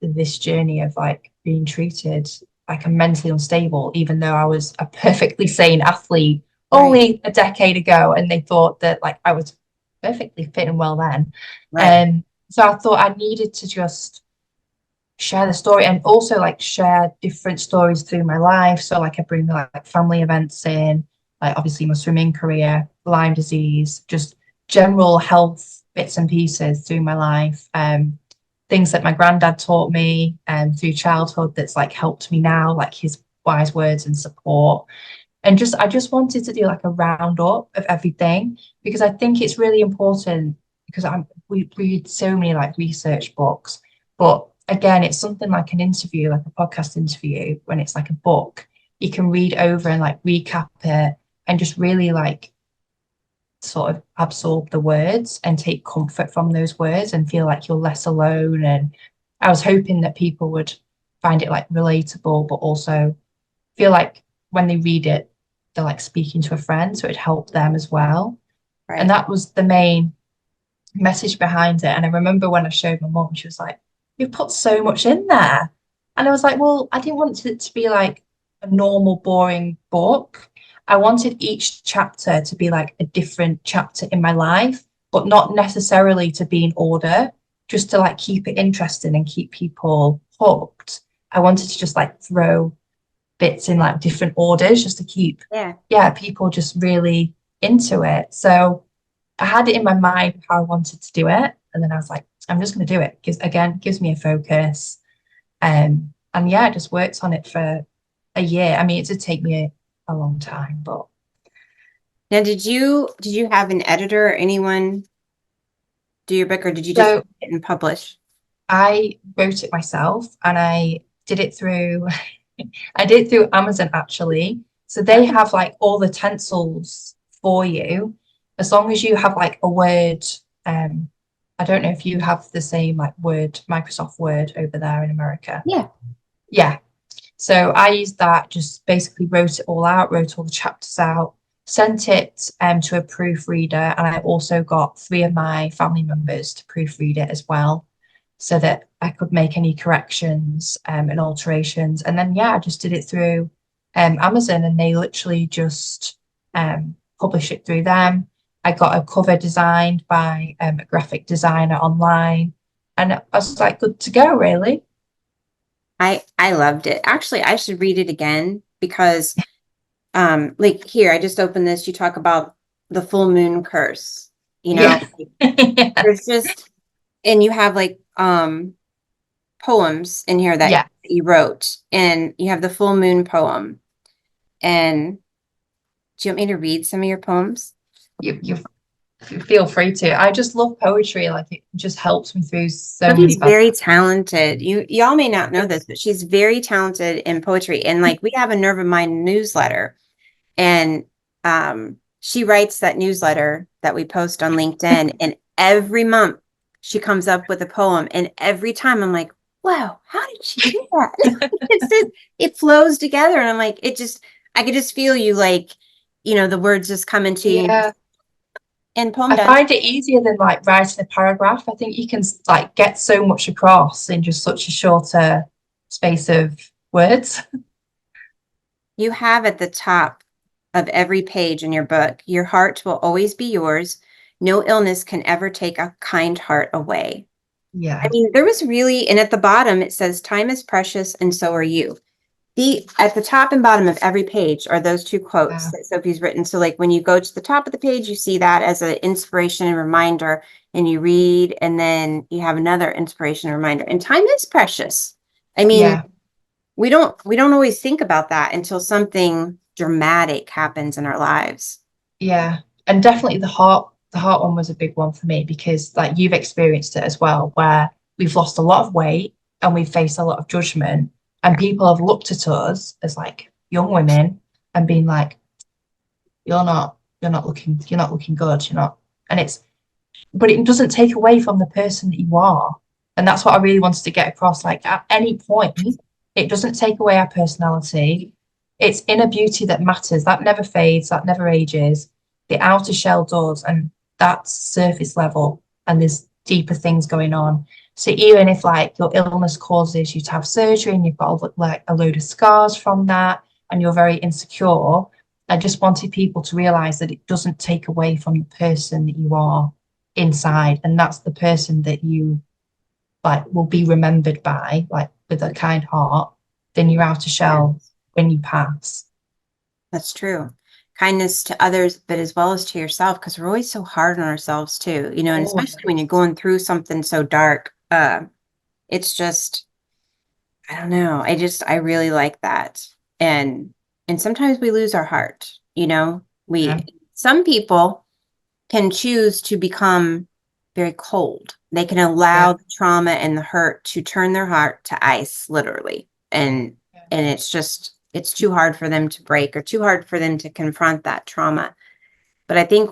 this journey of like being treated like I'm mentally unstable, even though I was a perfectly sane athlete Right. only a decade ago, and they thought that like I was perfectly fit and well then. Right. And so I thought I needed to just share the story and also like share different stories through my life. So like I bring like family events in, like obviously my swimming career, Lyme disease, just general health bits and pieces through my life. Things that my granddad taught me through childhood that's like helped me now, like his wise words and support. And just I just wanted to do like a roundup of everything, because I think it's really important, because we read so many like research books, but again, it's something like an interview, like a podcast interview. When it's like a book, you can read over and like recap it and just really like sort of absorb the words and take comfort from those words and feel like you're less alone. And I was hoping that people would find it like relatable, but also feel like when they read it, they're like speaking to a friend, so it helped them as well. And Right. that was the main message behind it. And I remember when I showed my mom, she was like, "You've put so much in there." And I was like, well, I didn't want it to be like a normal, boring book. I wanted each chapter to be like a different chapter in my life, but not necessarily to be in order, just to like keep it interesting and keep people hooked. I wanted to just like throw bits in like different orders just to keep, Yeah. people just really into it. So I had it in my mind how I wanted to do it. And then I was like, I'm just going to do it because again, it gives me a focus. And yeah, I just worked on it for a year. I mean, it did take me a long time, but Now, did you have an editor or anyone do your book, or did you just so write it and publish? I wrote it myself and I did it through I did it through Amazon actually. So they Oh, have like all the stencils for you, as long as you have like a Word. Um, I don't know if you have the same like Word, Microsoft Word over there in America. yeah. Yeah. So I used that, just basically wrote it all out, wrote all the chapters out, sent it to a proofreader, and I also got three of my family members to proofread it as well, so that I could make any corrections and alterations. And then yeah, I just did it through Amazon, and they literally just publish it through them. I got a cover designed by a graphic designer online, and I was like good to go, really. I loved it. Actually, I should read it again because like here, I just opened this. You talk about the full moon curse, you know, Yeah. Yeah. there's just, and you have like poems in here that Yeah. you wrote, and you have the full moon poem. And do you want me to read some of your poems? You feel free to. I just love poetry. Like it just helps me through so many Sophie's bad very talented. Y'all may not know this, but she's very talented in poetry. And like we have a Nerve of Mind newsletter, and she writes that newsletter that we post on LinkedIn. And every month she comes up with a poem. And every time I'm like, wow, how did she do that? It's just, it flows together. And I'm like, I could just feel you like, the words just come into you yeah. and poem I done. find it easier than like writing a paragraph. I think you can like get so much across in just such a shorter space of words. You have at the top of every page in your book, your heart will always be yours. No illness can ever take a kind heart away. I Yeah. mean, there was really, and at the bottom it says, time is precious and so are you. The At the top and bottom of every page are those two quotes Yeah. that Sophie's written. So like when you go to the top of the page, you see that as an inspiration and reminder, and you read, and then you have another inspiration and reminder. And time is precious. I mean, Yeah. we don't always think about that until something dramatic happens in our lives. Yeah. And definitely the heart one was a big one for me because like you've experienced it as well, where we've lost a lot of weight and we've faced a lot of judgment. And people have looked at us as like young women and been like, you're not looking good, you're not. And it's but it doesn't take away from the person that you are. And that's what I really wanted to get across. Like at any point, it doesn't take away our personality. It's inner beauty that matters. That never fades, that never ages. The outer shell does, and that's surface level. And there's deeper things going on. So even if like your illness causes you to have surgery and you've got like a load of scars from that and you're very insecure, I just wanted people to realize that it doesn't take away from the person that you are inside, and that's the person that you like will be remembered by, like with a kind heart, than your outer Yeah, shell when you pass. that's true. Kindness to others, but as well as to yourself, because we're always so hard on ourselves too, and especially when you're Always. going through something so dark. It's just, I don't know. I really like that. And sometimes we lose our heart. Yeah. Some people can choose to become very cold. They can allow Yeah. the trauma and the hurt to turn their heart to ice, literally. And Yeah. and it's too hard for them to break or too hard for them to confront that trauma. But I think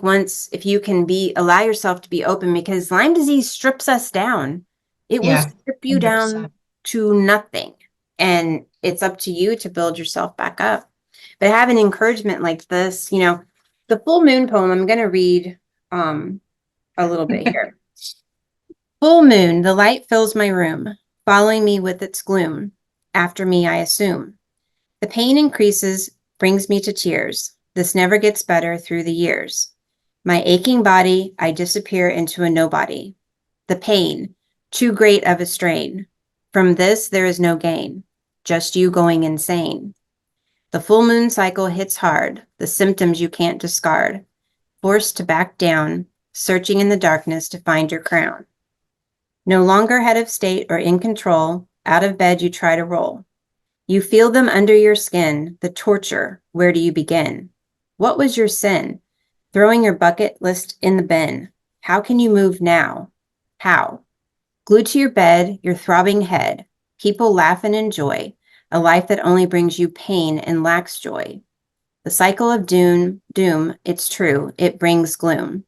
if you can allow yourself to be open, because Lyme disease strips us down. It will Yeah. strip you down 100%. to nothing. And it's up to you to build yourself back up. But have an encouragement like this, the full moon poem, I'm going to read a little bit here. Full moon, the light fills my room, following me with its gloom. After me, I assume. The pain increases, brings me to tears. This never gets better through the years. My aching body, I disappear into a nobody. The pain, too great of a strain. From this, there is no gain, just you going insane. The full moon cycle hits hard, the symptoms you can't discard, forced to back down, searching in the darkness to find your crown. No longer head of state or in control, out of bed you try to roll. You feel them under your skin, the torture, where do you begin? What was your sin? Throwing your bucket list in the bin. How can you move now? How? Glued to your bed, your throbbing head, people laugh and enjoy, a life that only brings you pain and lacks joy. The cycle of doom, it's true, it brings gloom.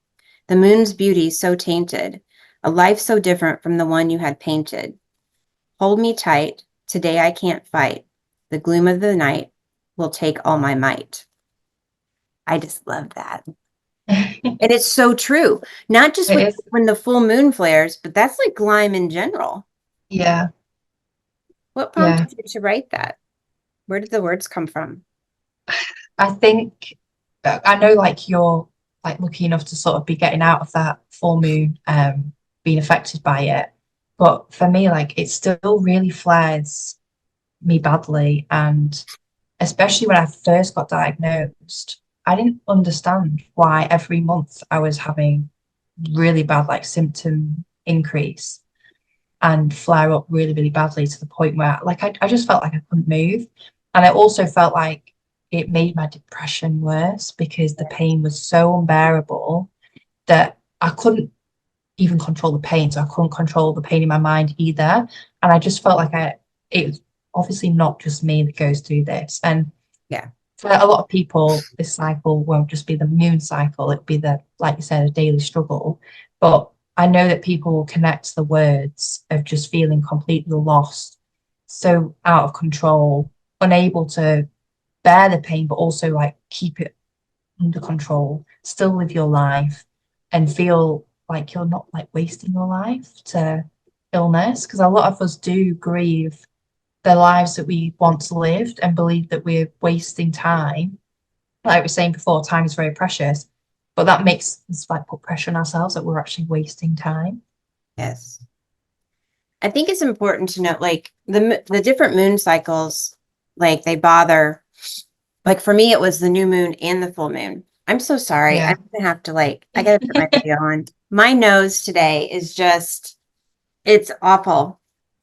The moon's beauty so tainted, a life so different from the one you had painted. Hold me tight, today I can't fight. The gloom of the night will take all my might. I just love that. And it's so true. Not just It is. when the full moon flares, but that's like Lyme in general. Yeah. What Yeah. prompted you to write that? Where did the words come from? I think I know like you're like lucky enough to sort of be getting out of that full moon, being affected by it. But for me, like it still really flares me badly. And especially when I first got diagnosed, I didn't understand why every month I was having really bad like symptom increase and flare up really, really badly to the point where like I just felt like I couldn't move. And I also felt like it made my depression worse because the pain was so unbearable that I couldn't even control the pain. So I couldn't control the pain in my mind either. And I just felt like it was obviously not just me that goes through this. And Yeah. for a lot of people, this cycle won't just be the moon cycle, it'll be the, like you said, a daily struggle. But I know that people will connect the words of just feeling completely lost, so out of control, unable to bear the pain, but also like keep it under control, still live your life and feel like you're not like wasting your life to illness. Because a lot of us do grieve the lives that we once lived and believe that we're wasting time. Like we were saying before, time is very precious, but that makes us like put pressure on ourselves that we're actually wasting time. Yes. I think it's important to note like the different moon cycles, like they bother. Like for me, it was the new moon and the full moon. I'm so sorry. Yeah. I'm gonna have to like, I gotta put my video on. My nose today is just, it's awful.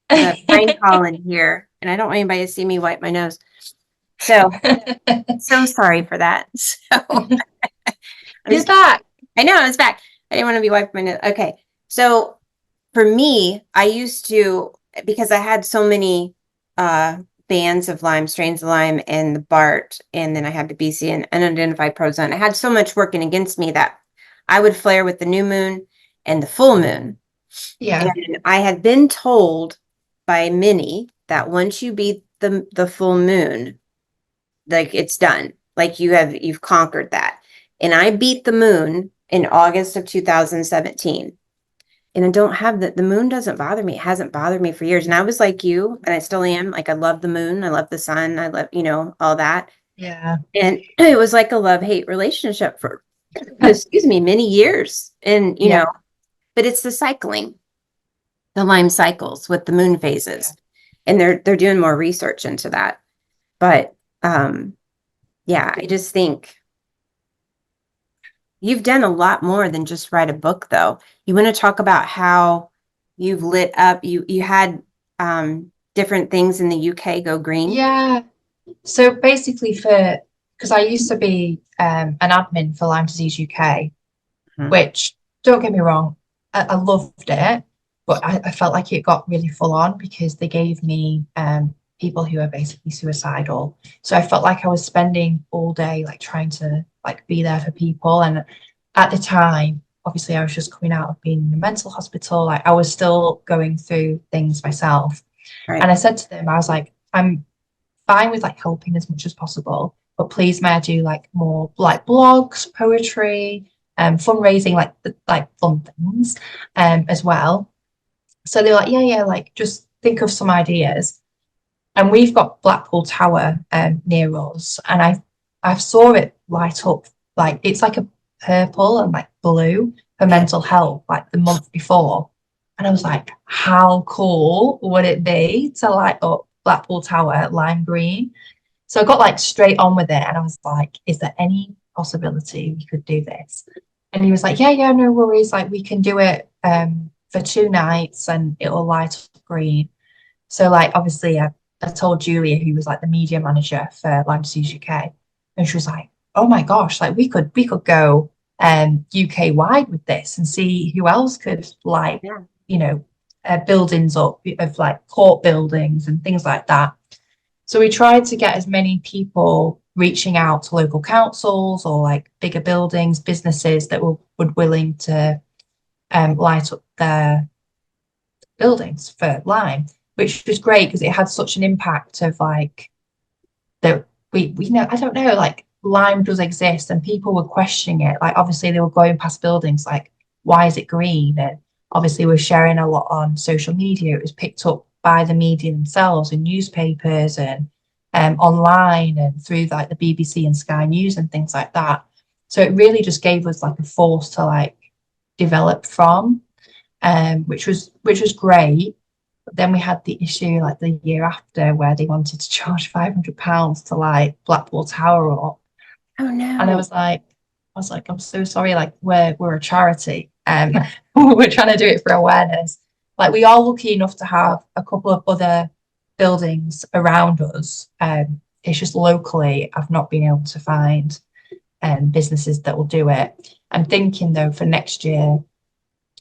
The pine pollen here, and I don't want anybody to see me wipe my nose. So, so sorry for that. So I'm It's just, back. I know it's back. I didn't want to be wiping my nose. Okay. So for me, I used to, because I had so many uh bands of Lyme, strains of Lyme, and the BART, and then I had the BC and unidentified protozoan. I had so much working against me that I would flare with the new moon and the full moon. Yeah. And I had been told by many that once you beat the full moon, like it's done. Like you've conquered that. And I beat the moon in August of 2017. And I don't have the moon doesn't bother me. It hasn't bothered me for years. And I was like you, and I still am. Like I love the moon, I love the sun, I love, all that. Yeah. And it was like a love-hate relationship for excuse me, many years. And Yeah. but it's the cycling, the Lyme cycles with the moon phases. And they're doing more research into that. But yeah, I just think you've done a lot more than just write a book, though. You want to talk about how you've lit up, you had different things in the UK go green. Yeah. So basically because I used to be an admin for Lyme Disease UK, Mhm. which don't get me wrong, I loved it, but I felt like it got really full on because they gave me people who are basically suicidal. So I felt like I was spending all day like trying to like be there for people. And at the time, obviously I was just coming out of being in a mental hospital. Like I was still going through things myself. And Right. I said to them, I was like, I'm fine with like helping as much as possible, but please may I do like more like blogs, poetry, fundraising, like like fun things, as well. So they're like, yeah, like just think of some ideas. And we've got Blackpool Tower near us, and I saw it light up like it's like a purple and like blue for Yeah. mental health like the month before. And I was like, how cool would it be to light up Blackpool Tower lime green? So I got like straight on with it, and I was like, is there any possibility we could do this? And he was like, yeah, no worries. Like we can do it for 2 nights and it'll light up green. So like obviously I told Julia, who was like the media manager for Lyme Disease UK, and she was like, oh my gosh, like we could go UK wide with this and see who else could like, Yeah. you know, buildings up of like court buildings and things like that. So we tried to get as many people reaching out to local councils or like bigger buildings, businesses that were willing to light up their buildings for Lyme, which was great because it had such an impact of like that we know, I don't know, like Lyme does exist and people were questioning it. Like obviously they were going past buildings like, why is it green? And obviously we're sharing a lot on social media. It was picked up by the media themselves in newspapers and online and through like the BBC and Sky News and things like that. So it really just gave us like a force to like develop from, which was great. But then we had the issue like the year after where they wanted to charge £500 to like Blackpool Tower up. Oh And no. I was like, I'm so sorry, like we're a charity and we're trying to do it for awareness. Like we are lucky enough to have a couple of other buildings around us. It's just locally I've not been able to find businesses that will do it. I'm thinking though for next year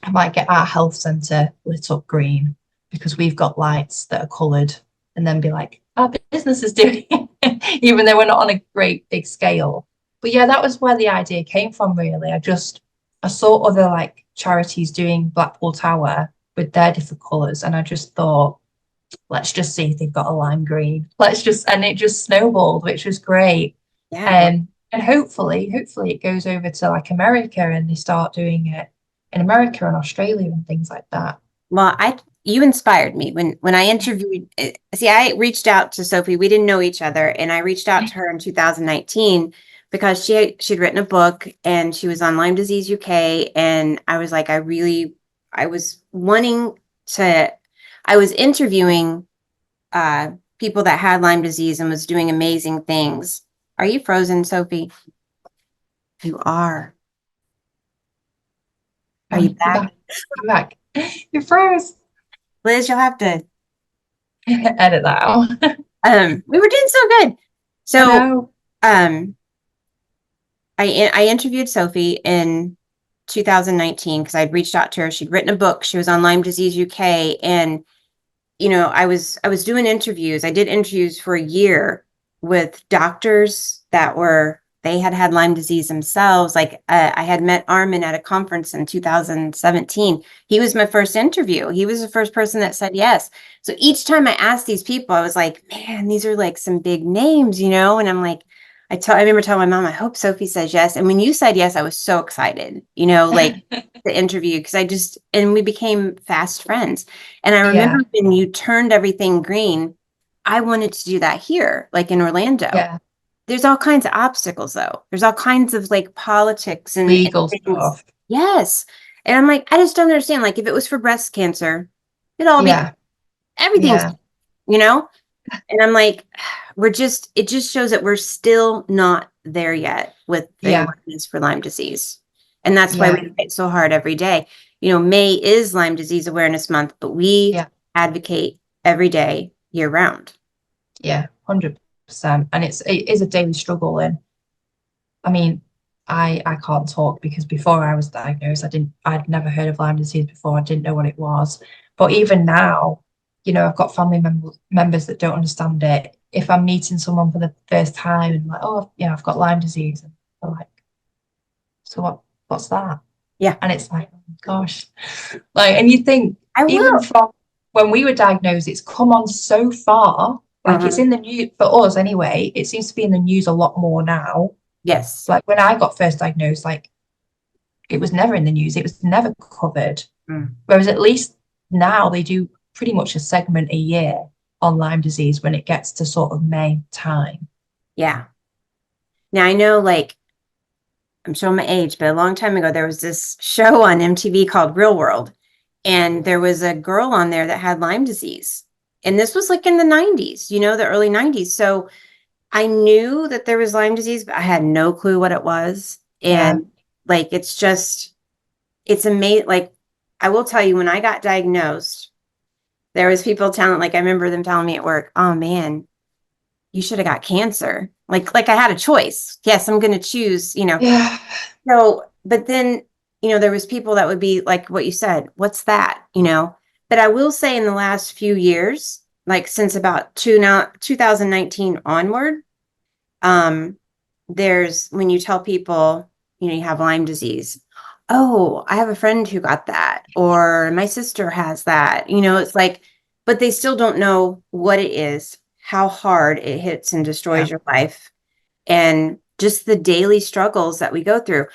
I might get our health centre lit up green because we've got lights that are coloured, and then be like, our business is doing it, even though we're not on a great big scale. But yeah, that was where the idea came from, really. I saw other like charities doing Blackpool Tower with their different colours, and I just thought, let's just see if they've got a lime green. And it just snowballed, which was great. Yeah. Well, And hopefully it goes over to like America and they start doing it in America and Australia and things like that. well, you inspired me when I interviewed. See, I reached out to Sophie. We didn't know each other, and I reached out to her in 2019 because she'd written a book and she was on Lyme Disease UK, and I was like, I was wanting to. I was interviewing people that had Lyme disease and was doing amazing things. Are you frozen, Sophie? You are. Are you You're back? back. You're back. You froze. Liz, you'll have to Edit that out. we were doing so good. I So know. um I interviewed Sophie in 2019 because I'd reached out to her. She'd written a book. She was on Lyme Disease UK, and I was doing interviews. I did interviews for a year with doctors that were they had had Lyme disease themselves. Like I had met Armin at a conference in 2017. He was my first interview. He was the first person that said yes. So each time I asked these people, I was like, man, these are like some big names, And I'm like, I remember telling my mom, I hope Sophie says yes. And when you said yes, I was so excited, like the interview because and we became fast friends. And I remember Yeah. when you turned everything green, I wanted to do that here, like in Orlando. Yeah. There's all kinds of obstacles, though. There's all kinds of like politics and Legal things. stuff. Yes. And I'm like, I just don't understand. Like, if it was for breast cancer, it'd all be Yeah. everything's, Yeah. you know? And I'm like, it just shows that we're still not there yet with the Yeah. awareness for Lyme disease. And that's why Yeah. we fight so hard every day. May is Lyme Disease Awareness Month, but we Yeah. advocate every day year round. Yeah. 100%. And it is a daily struggle. And I mean, I can't talk because before I was diagnosed, I'd never heard of Lyme disease before. I didn't know what it was. But even now, I've got family members that don't understand it. If I'm meeting someone for the first time and like, oh, yeah, I've got Lyme disease, and they're like, so what's that? Yeah, And it's like, oh gosh. Like, and you think I even will. from when we were diagnosed, it's come on so far. Like it's Uh-huh. in the news for us anyway. It seems to be in the news a lot more now. Yes. Like when I got first diagnosed, like it was never in the news, it was never covered. Mm. Whereas at least now they do pretty much a segment a year on Lyme disease when it gets to sort of May time. Yeah. Now I know, like, I'm showing my age, but a long time ago, there was this show on MTV called Real World. And there was a girl on there that had Lyme disease. And this was like in the 90s, you know, the early 90s. So I knew that there was Lyme disease, but I had no clue what it was. Yeah. And like, it's amazing. Like, I will tell you, when I got diagnosed, there was people telling, like, I remember them telling me at work, oh man, you should have got cancer. Like I had a choice. Yes, I'm going to choose, you know. Yeah. So, but then, you know, there was people that would be like what you said, what's that, you know? But I will say in the last few years, like since about 2019 onward, um, there's when you tell people, you know, you have Lyme disease. Oh, I have a friend who got that, or my sister has that. You know, it's like, but they still don't know what it is, how hard it hits and Yeah. destroys your life, and just the daily struggles that we go through.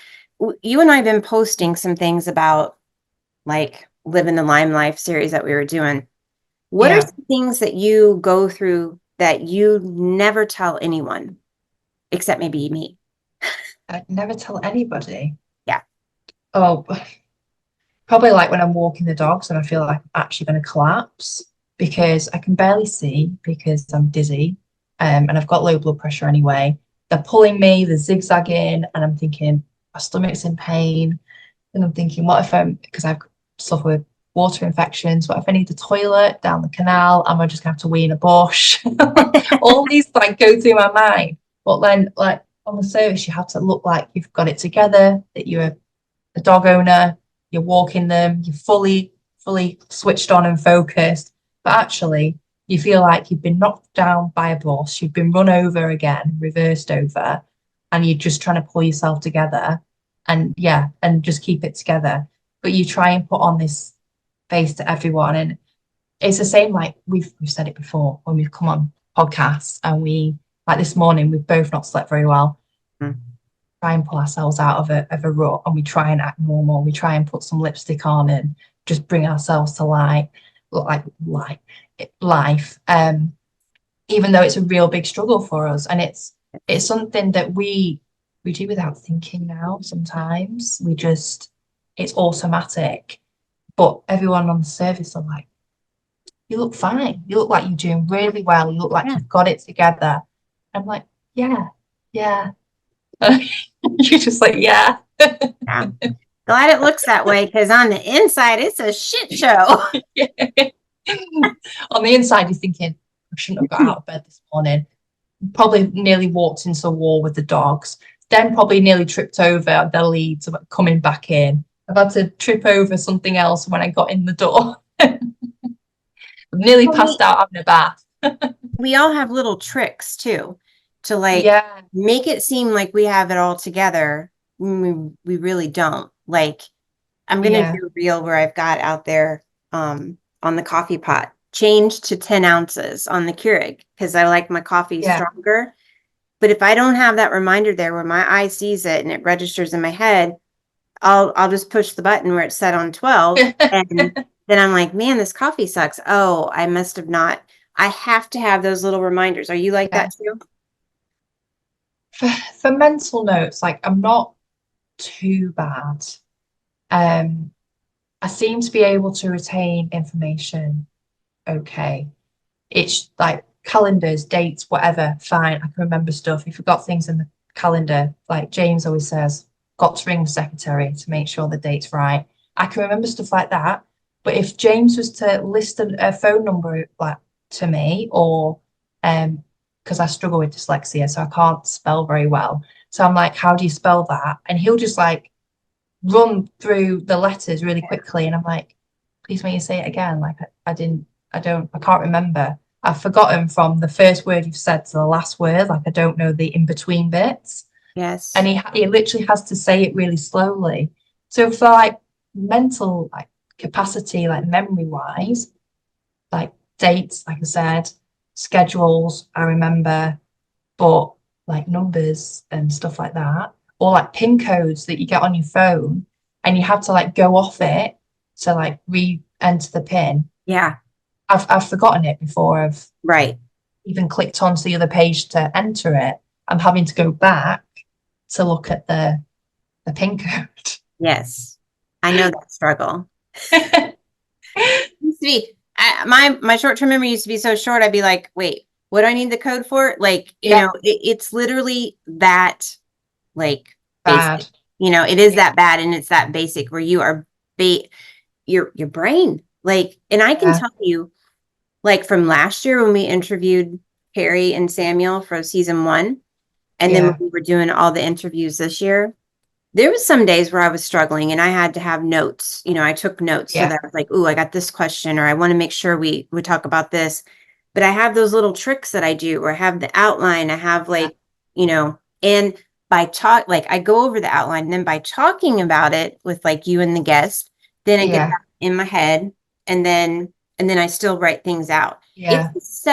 You and I have been posting some things about like living the Lyme Life series that we were doing. What are Yeah. some things that you go through that you never tell anyone except maybe me? I'd never tell anybody. Yeah. Oh, probably like when I'm walking the dogs and I feel like I'm actually going to collapse because I can barely see because I'm dizzy, and I've got low blood pressure anyway. They're pulling me, they're zigzagging, and I'm thinking my stomach's in pain. And I'm thinking, what if because I've suffered with water infections, what if I need the toilet down the canal? Am I just going to have to wee in a bush? All these like go through my mind. But then, like on the service, you have to look like you've got it together, that you're a dog owner, you're walking them, you're fully switched on and focused. But actually, you feel like you've been knocked down by a bus, you've been run over again, reversed over, and you're just trying to pull yourself together and yeah, and just keep it together. But you try and put on this face to everyone. And it's the same, like we've said it before when we've come on podcasts and we like this morning, we've both not slept very well. Mm. Try and pull ourselves out of a rut and we try and act normal. We try and put some lipstick on and just bring ourselves to light, look like life. Even though it's a real big struggle for us. And it's something that we do without thinking now sometimes. We just it's automatic. But everyone on the service are like, you look fine. You look like you're doing really well. You look like Yeah. you've got it together. I'm like, yeah, yeah. You're just like, yeah. Yeah. Glad it looks that way because on the inside, it's a shit show. On the inside, you're thinking, I shouldn't have got out of bed this morning. Probably nearly walked into a wall with the dogs. Then probably nearly tripped over the leads coming back in. I've had to trip over something else when I got in the door. Nearly Well, passed out having a bath. we all have little tricks too to like Yeah, make it seem like we have it all together. We really don't. Like, I'm gonna yeah, do a reel where I've got out there on the coffee pot, change to 10 ounces on the Keurig because I like my coffee yeah. stronger. But if I don't have that reminder there where my eye sees it and it registers in my head, I'll just push the button where it's set on 12 and then I'm like, man, this coffee sucks. Oh, I must have not. I have to have those little reminders. Are you like Yeah. that too? For mental notes, like I'm not too bad. Um, I seem to be able to retain information okay. It's like calendars, dates, whatever, fine. I can remember stuff. If you've got things in the calendar, like James always says, got to ring the secretary to make sure the date's right. I can remember stuff like that. But if James was to list a phone number like to me, or because I struggle with dyslexia, so I can't spell very well. So I'm like, how do you spell that? And he'll just like run through the letters really quickly. And I'm like, please may you say it again? Like I can't remember. I've forgotten from the first word you've said to the last word. Like I don't know the in-between bits. And Yes. he literally has to say it really slowly. So for like mental like capacity, like memory wise, like dates, like I said, schedules, I remember, but like numbers and stuff like that, or like pin codes that you get on your phone and you have to like go off it to like re-enter the pin. Yeah. I've forgotten it before I've Right. even clicked onto the other page to enter it. I'm having to go back to look at the pin code. Yes. I know that struggle. my short-term memory used to be so short. I'd be like, wait, what do I need the code for? Like, Yeah, it's literally that like basic. bad. It is Yeah, that bad and it's that basic where you are your brain. Like, and I can yeah, tell you, like from last year when we interviewed Harry and Samuel for season 1, and then when yeah, we were doing all the interviews this year, there was some days where I was struggling and I had to have notes. I took notes so yeah, that I was like, "Ooh, I got this question," or "I want to make sure we talk about this." But I have those little tricks that I do, or I have the outline. I have yeah, like, and by talk, like I go over the outline, and then by talking about it with like you and the guest, then I get yeah, that in my head, and then I still write things out. yeah, It's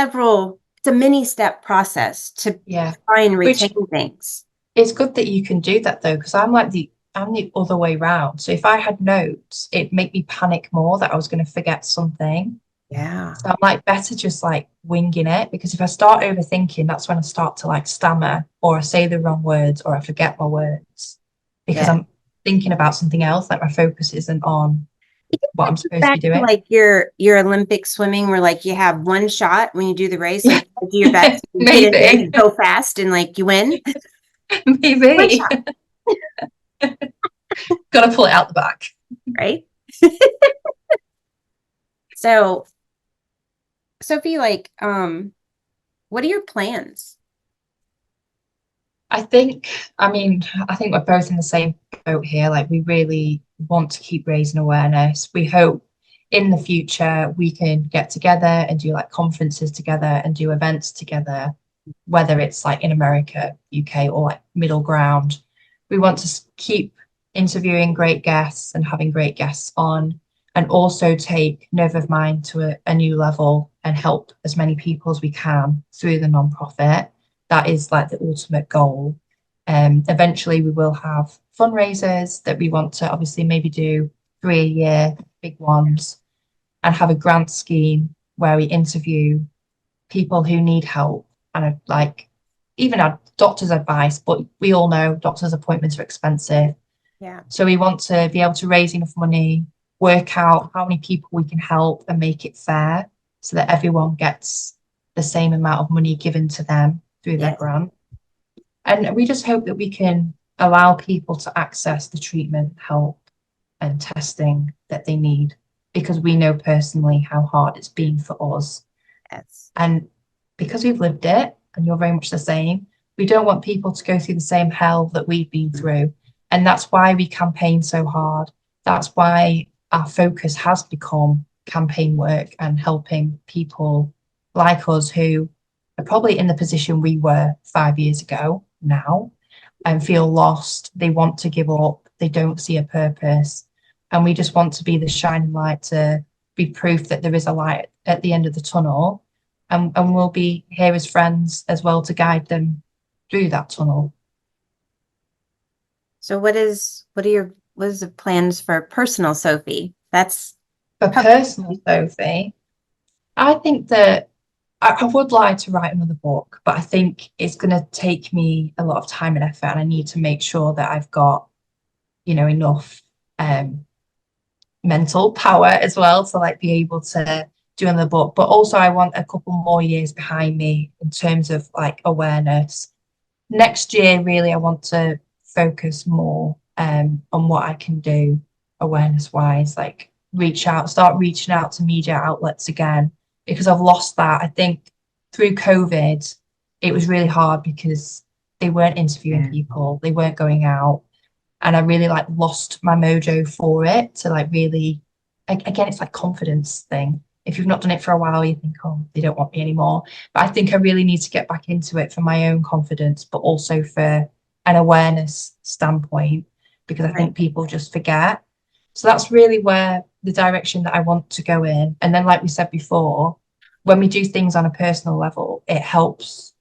a mini step process to yeah. try and Which retain things. it's good that you can do that though, because I'm the other way round. So if I had notes, it'd make me panic more that I was going to forget something. Yeah. So I'm like better just like winging it, because if I start overthinking, that's when I start to like stammer or I say the wrong words or I forget my words because Yeah. I'm thinking about something else. Like my focus isn't on what That I'm goes supposed to be back to doing. like your Olympic swimming where like you have one shot when you do the race, like you do your best, you get in there, Maybe, you go fast and like you win. One maybe. shot, Got to pull it out the back. right? So, Sophie, like, what are your plans? I think, I mean, I think we're both in the same boat here. Like, we really want to keep raising awareness. We hope in the future we can get together and do like conferences together and do events together, whether it's like in America, UK, or like middle ground. We want to keep interviewing great guests and having great guests on, and also take Nerve of Mind to a new level and help as many people as we can through the nonprofit. That is like the ultimate goal. Eventually, we will have fundraisers that we want to obviously maybe do 3 a year, big ones, and have a grant scheme where we interview people who need help and like even our doctor's advice, but we all know doctor's appointments are expensive. Yeah. So we want to be able to raise enough money, work out how many people we can help and make it fair so that everyone gets the same amount of money given to them through their Yes. grant. And we just hope that we can allow people to access the treatment, help, and testing that they need, because we know personally how hard it's been for us. Yes. And because we've lived it, and you're very much the same, we don't want people to go through the same hell that we've been through. And that's why we campaign so hard. That's why our focus has become campaign work and helping people like us who are probably in the position we were 5 years ago now and feel lost. They want to give up. They don't see a purpose. And we just want to be the shining light to be proof that there is a light at the end of the tunnel. And we'll be here as friends as well to guide them through that tunnel. So what is the plans for personal Sophie? That's For public. personal Sophie, I think that I would like to write another book, but I think it's going to take me a lot of time and effort, and I need to make sure that I've got, enough um, mental power as well to like be able to do another book. But also, I want a couple more years behind me in terms of like awareness. Next year, really, I want to focus more on what I can do awareness wise, like start reaching out to media outlets again, because I've lost that. I think through COVID, it was really hard because they weren't interviewing Yeah. people, they weren't going out. And I really like lost my mojo for it to like really, again, it's like confidence thing. If you've not done it for a while, you think, oh, they don't want me anymore. But I think I really need to get back into it for my own confidence, but also for an awareness standpoint, because I Right. think people just forget. So that's really where the direction that I want to go in. And then, like we said before, when we do things on a personal level, it helps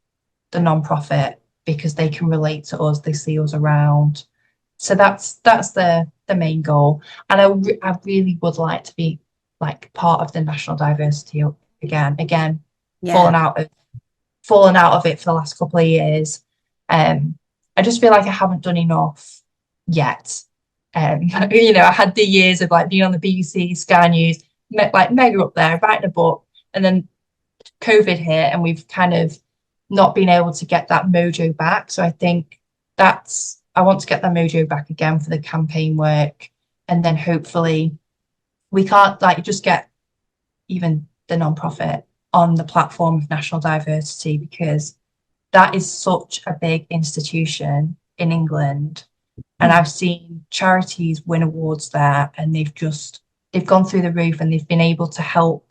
the nonprofit because they can relate to us, they see us around. So that's the main goal. And I really would like to be like part of the national diversity again, Yeah. fallen out of fallen out of it for the last couple of years. I just feel like I haven't done enough yet. I had the years of like being on the BBC, Sky News, like mega up there, writing a book, and then COVID hit, and we've kind of not been able to get that mojo back. So I think I want to get that mojo back again for the campaign work, and then hopefully we can't like just get even the nonprofit on the platform of national diversity, because that is such a big institution in England. And I've seen charities win awards there, and they've gone through the roof, and they've been able to help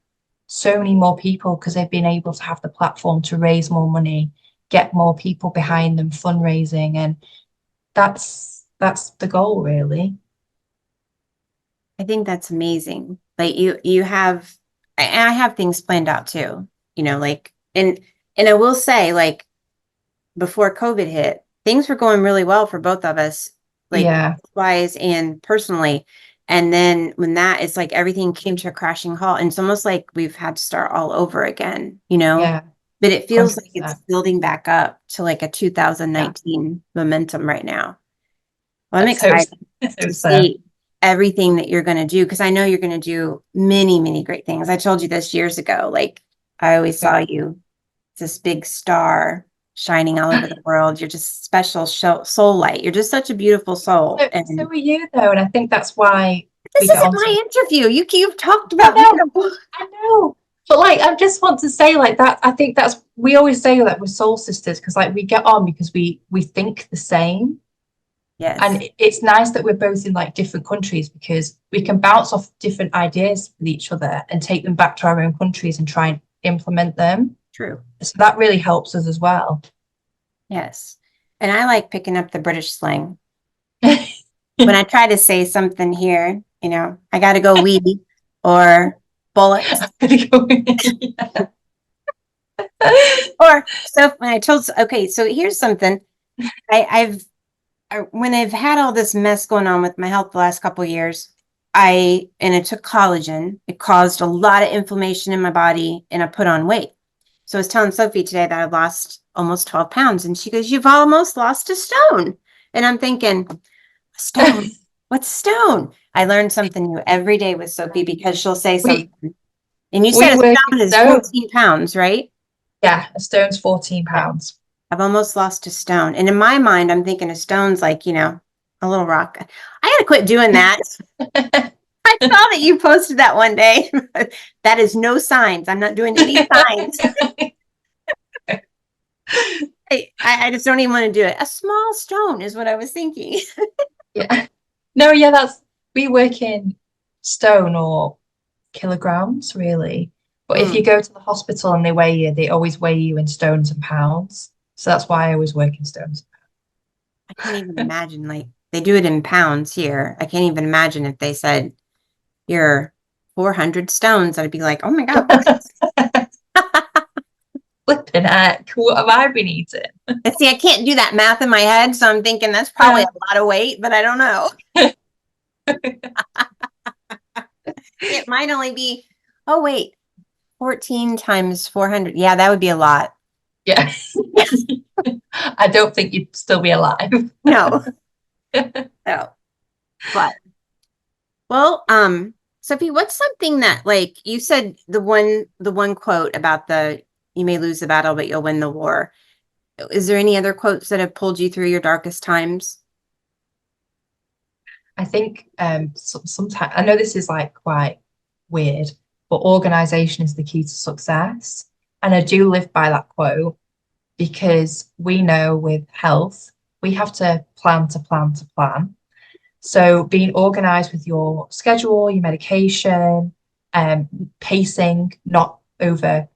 so many more people because they've been able to have the platform to raise more money, get more people behind them, fundraising, and that's the goal, really. I think that's amazing. Like you have, and I have things planned out too, like, and I will say, like, before COVID hit, things were going really well for both of us, like Yeah, wise and personally. And then when that, it's like everything came to a crashing halt, and it's almost like we've had to start all over again, yeah, but it feels like it's 100%. building back up to like a Yeah, 2019 momentum right now. Well, I'm let's hope excited so. Let's hope to so. see everything that you're going to do, because I know you're going to do many, many great things. I told you this years ago. Like, I always saw you, this big star shining all over the world. You're just special soul light. You're just such a beautiful soul. So And are you though, and I think that's why this we get isn't on so. my interview. You've talked I about me. know, I know. But like, I just want to say like that. I think that's we always say that we're soul sisters because like we get on because we think the same, Yes, and it's nice that we're both in like different countries because we can bounce off different ideas with each other and take them back to our own countries and try and implement them. true. So that really helps us as well. Yes. And I like picking up the British slang. When I try to say something here, I got to go wee or bollocks. Or so when I told, okay, so here's something. When I've had all this mess going on with my health the last couple of years, and it took collagen. It caused a lot of inflammation in my body, and I put on weight. So I was telling Sophie today that I lost almost 12 pounds, and she goes, "You've almost lost a stone." And I'm thinking, a stone? What's a stone? I learned something new every day with Sophie because she'll say we something. And you said we a work in stone is stone. 14 pounds, right? Yeah, a stone's 14 Yeah. pounds. I've almost lost a stone. And in my mind, I'm thinking a stone's like, a little rock. I got to quit doing that. I saw that you posted that one day. That is no signs. I'm not doing any signs. I just don't even want to do it. A small stone is what I was thinking. Yeah. No, yeah, we work in stone or kilograms, really. But if you Mm, go to the hospital and they weigh you, they always weigh you in stones and pounds. So that's why I always work in stones. I can't even imagine. Like, they do it in pounds here. I can't even imagine if they said you're 400 stones. I'd be like, oh my God. Flipping heck, what have I been eating? And see, I can't do that math in my head. So I'm thinking that's probably a lot of weight, but I don't know. It might only be, oh, wait, 14 times 400. Yeah, that would be a lot. Yeah. I don't think you'd still be alive. No. No. But, well, Sophie, what's something that, like you said, the one quote about you may lose the battle, but you'll win the war. Is there any other quotes that have pulled you through your darkest times? I think sometimes I know this is like quite weird, but organization is the key to success. And I do live by that quote because we know with health, we have to plan to plan to plan. So being organized with your schedule, your medication, pacing, not over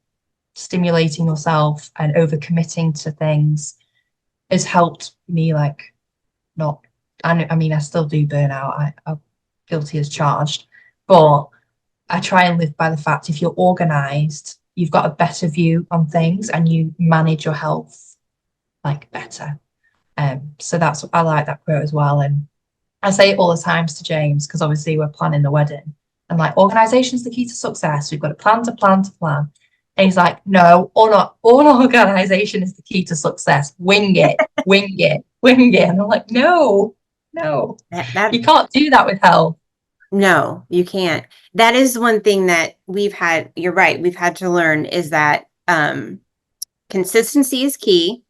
stimulating yourself and over committing to things has helped me like not I mean I still do burn out. I'm guilty as charged, but I try and live by the fact if you're organized, you've got a better view on things and you manage your health like better. So that's I like that quote as well. And I say it all the times to James because obviously we're planning the wedding. I'm like, organization is the key to success. We've got to plan to plan to plan. And he's like, no, unorganization is the key to success. Wing it, wing it, wing it. And I'm like, no, That you can't do that with health. No, you can't. That is one thing that you're right, we've had to learn is that consistency is key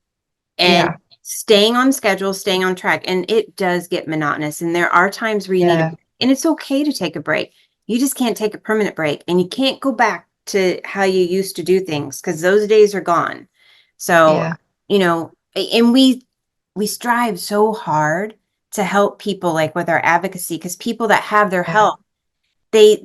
and Yeah, staying on schedule, staying on track. And it does get monotonous. And there are times where you need a yeah, break. And it's okay to take a break. You just can't take a permanent break and you can't go back to how you used to do things because those days are gone. So, yeah, and we strive so hard to help people like with our advocacy because people that have their yeah, health they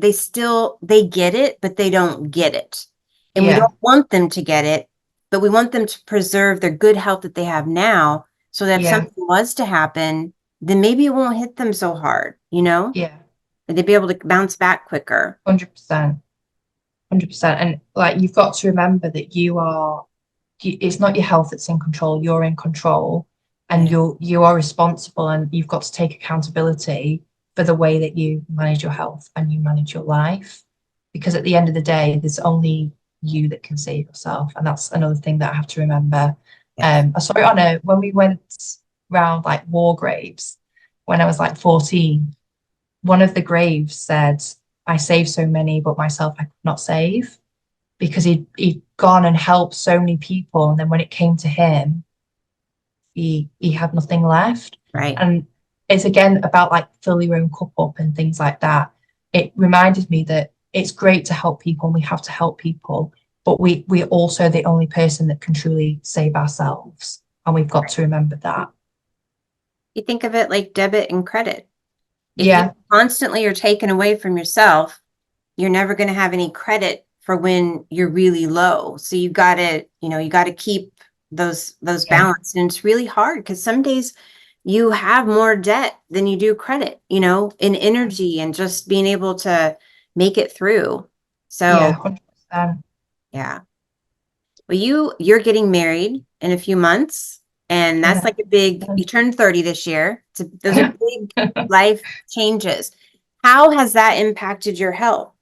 get it, but they don't get it. And we yeah, don't want them to get it, but we want them to preserve their good health that they have now so that if yeah, something was to happen, then maybe it won't hit them so hard, you know? yeah, And they'd be able to bounce back quicker. 100%. 100%. And like you've got to remember that it's not your health that's in control, you're in control and Yeah. you are responsible and you've got to take accountability for the way that you manage your health and you manage your life. Because at the end of the day, there's only you that can save yourself. And that's another thing that I have to remember. Yes. I saw it when we went round like war graves when I was like 14, one of the graves said, I saved so many, but myself I could not save because he'd gone and helped so many people. And then when it came to him, he had nothing left. Right. And it's again about like fill your own cup up and things like that. It reminded me that it's great to help people and we have to help people, but we're also the only person that can truly save ourselves. And we've got to remember that. You think of it like debit and credit. If you Yeah, constantly are taken away from yourself, you're never going to have any credit for when you're really low. So you got to keep those yeah, balanced. And it's really hard because some days you have more debt than you do credit, in energy and just being able to make it through. yeah, So, 100%. yeah. Well, you're getting married in a few months, and that's Yeah. like you turned 30 this year. Those are big life changes. How has that impacted your health?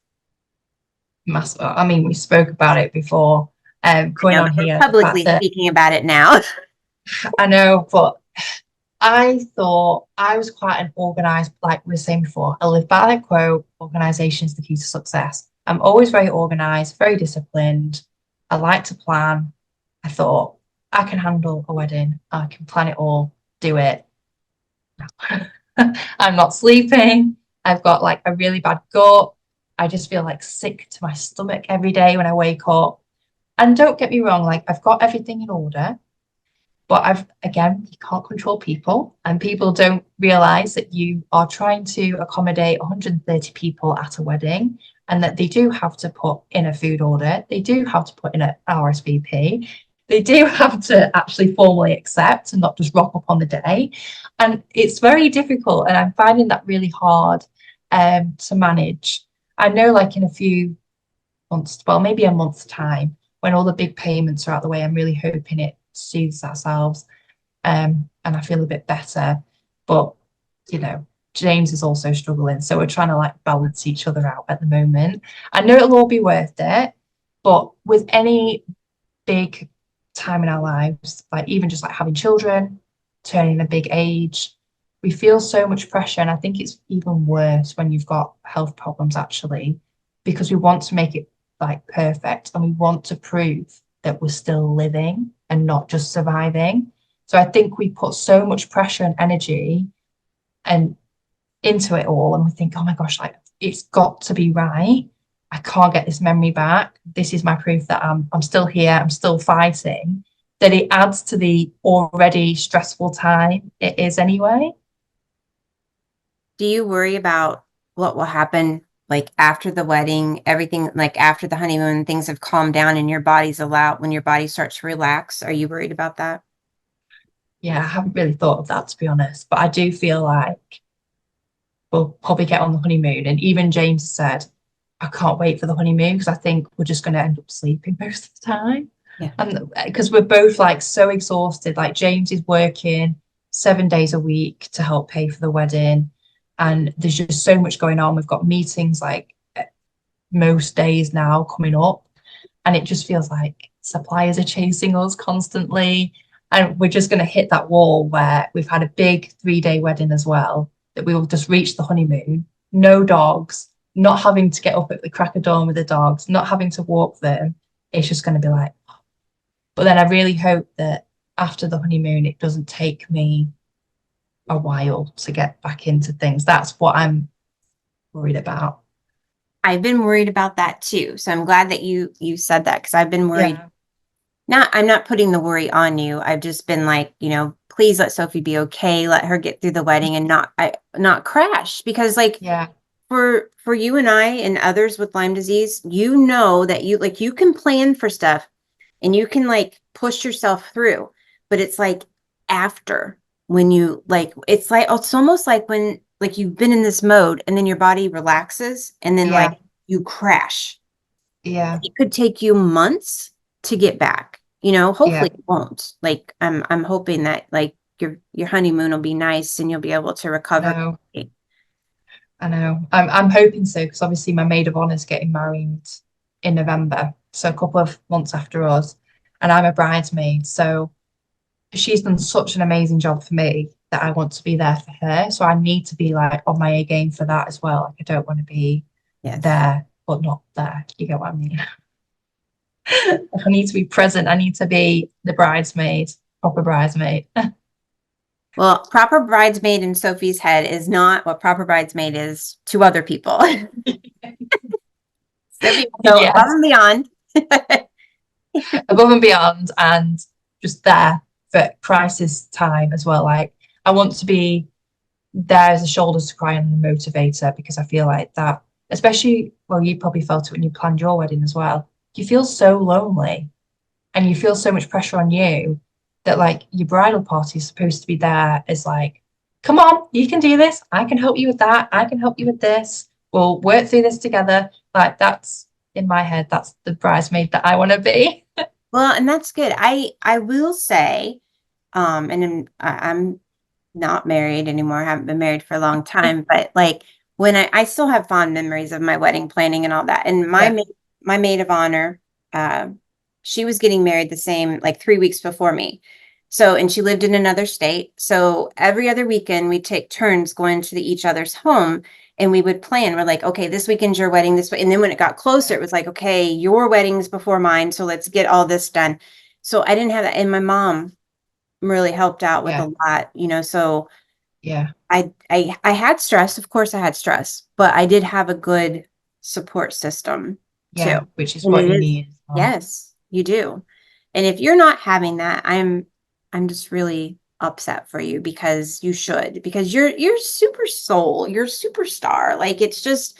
Massive. I mean, we spoke about it before, I going know, on but we're here, the fact publicly that speaking about it now. I know, but I thought I was quite an organized, like we were saying before, I live by that quote, organization is the key to success. I'm always very organized, very disciplined. I like to plan. I thought I can handle a wedding. I can plan it all, do it. I'm not sleeping. I've got like a really bad gut. I just feel like sick to my stomach every day when I wake up. And don't get me wrong, like I've got everything in order, but you can't control people, and people don't realize that you are trying to accommodate 130 people at a wedding and that they do have to put in a food order, they do have to put in an RSVP, they do have to actually formally accept and not just rock up on the day. And it's very difficult, and I'm finding that really hard to manage. I know, like in a few months, well, maybe a month's time, when all the big payments are out the way, I'm really hoping it soothes ourselves, and I feel a bit better. But James is also struggling, so we're trying to like balance each other out at the moment. I know it'll all be worth it, but with any big time in our lives, like even just like having children, turning a big age, we feel so much pressure. And I think it's even worse when you've got health problems actually, because we want to make it like perfect and we want to prove that we're still living and not just surviving. So I think we put so much pressure and energy and into it all, and we think, oh my gosh, like it's got to be right. I can't get this memory back. This is my proof that I'm still here. I'm still fighting. That it adds to the already stressful time it is anyway. Do you worry about what will happen like after the wedding, everything like after the honeymoon, things have calmed down and your body's allowed when your body starts to relax? Are you worried about that? Yeah, I haven't really thought of that to be honest, but I do feel like we'll probably get on the honeymoon. And even James said, I can't wait for the honeymoon because I think we're just going to end up sleeping most of the time. Yeah. And because we're both like so exhausted, like James is working 7 days a week to help pay for the wedding. And there's just so much going on. We've got meetings like most days now coming up. And it just feels like suppliers are chasing us constantly. And we're just going to hit that wall where we've had a big 3-day wedding as well, that we will just reach the honeymoon. no dogs, not having to get up at the crack of dawn with the dogs, not having to walk them, it's just going to be like, but then I really hope that after the honeymoon, it doesn't take me a while to get back into things. That's what I'm worried about. I've been worried about that too. So I'm glad that you said that because I've been worried. Yeah. Not I'm not putting the worry on you. I've just been like, please let Sophie be okay. Let her get through the wedding and not crash because like Yeah. for you and I and others with Lyme disease, that you can plan for stuff and you can like push yourself through, but it's like after when you like it's almost like when like you've been in this mode and then your body relaxes and then like Yeah. you crash. Yeah. It could take you months to get back. Yeah. Hopefully it won't. Like I'm hoping that like your honeymoon will be nice and you'll be able to I recover. know. I know. I'm hoping so because obviously my maid of honor is getting married in November, so a couple of months after us, and I'm a bridesmaid. So she's done such an amazing job for me that I want to be there for her. So I need to be like on my A game for that as well. Like I don't want to be Yes. there but not there. You get what I mean? I need to be present. I need to be the bridesmaid, proper bridesmaid. Well, proper bridesmaid in Sophie's head is not what proper bridesmaid is to other people. Sophie will go above Yes, and beyond. above and beyond, and just there for crisis time as well. Like I want to be there as a shoulders to cry on and a motivator because I feel like that, especially, well, you probably felt it when you planned your wedding as well. You feel so lonely and you feel so much pressure on you that like your bridal party is supposed to be there as like, come on, you can do this. I can help you with that. I can help you with this. We'll work through this together. Like that's in my head, that's the bridesmaid that I want to be. Well, and that's good. I will say, I'm not married anymore. I haven't been married for a long time, but like when I still have fond memories of my wedding planning and all that. And Yeah, my maid of honor, uh, she was getting married the same like 3 weeks before me. So, and she lived in another state. So every other weekend we take turns going to each other's home and we would plan. We're like, okay, this weekend's your wedding this way. And then when it got closer, it was like, okay, your wedding's before mine. So let's get all this done. So I didn't have that. And my mom really helped out with yeah, a lot, so yeah, I had stress. Of course I had stress, but I did have a good support system too. yeah, which is And what it you is, need as well. yes, you do. And if you're not having that, I'm just really upset for you because you should, because you're super soul, you're a superstar. Like it's just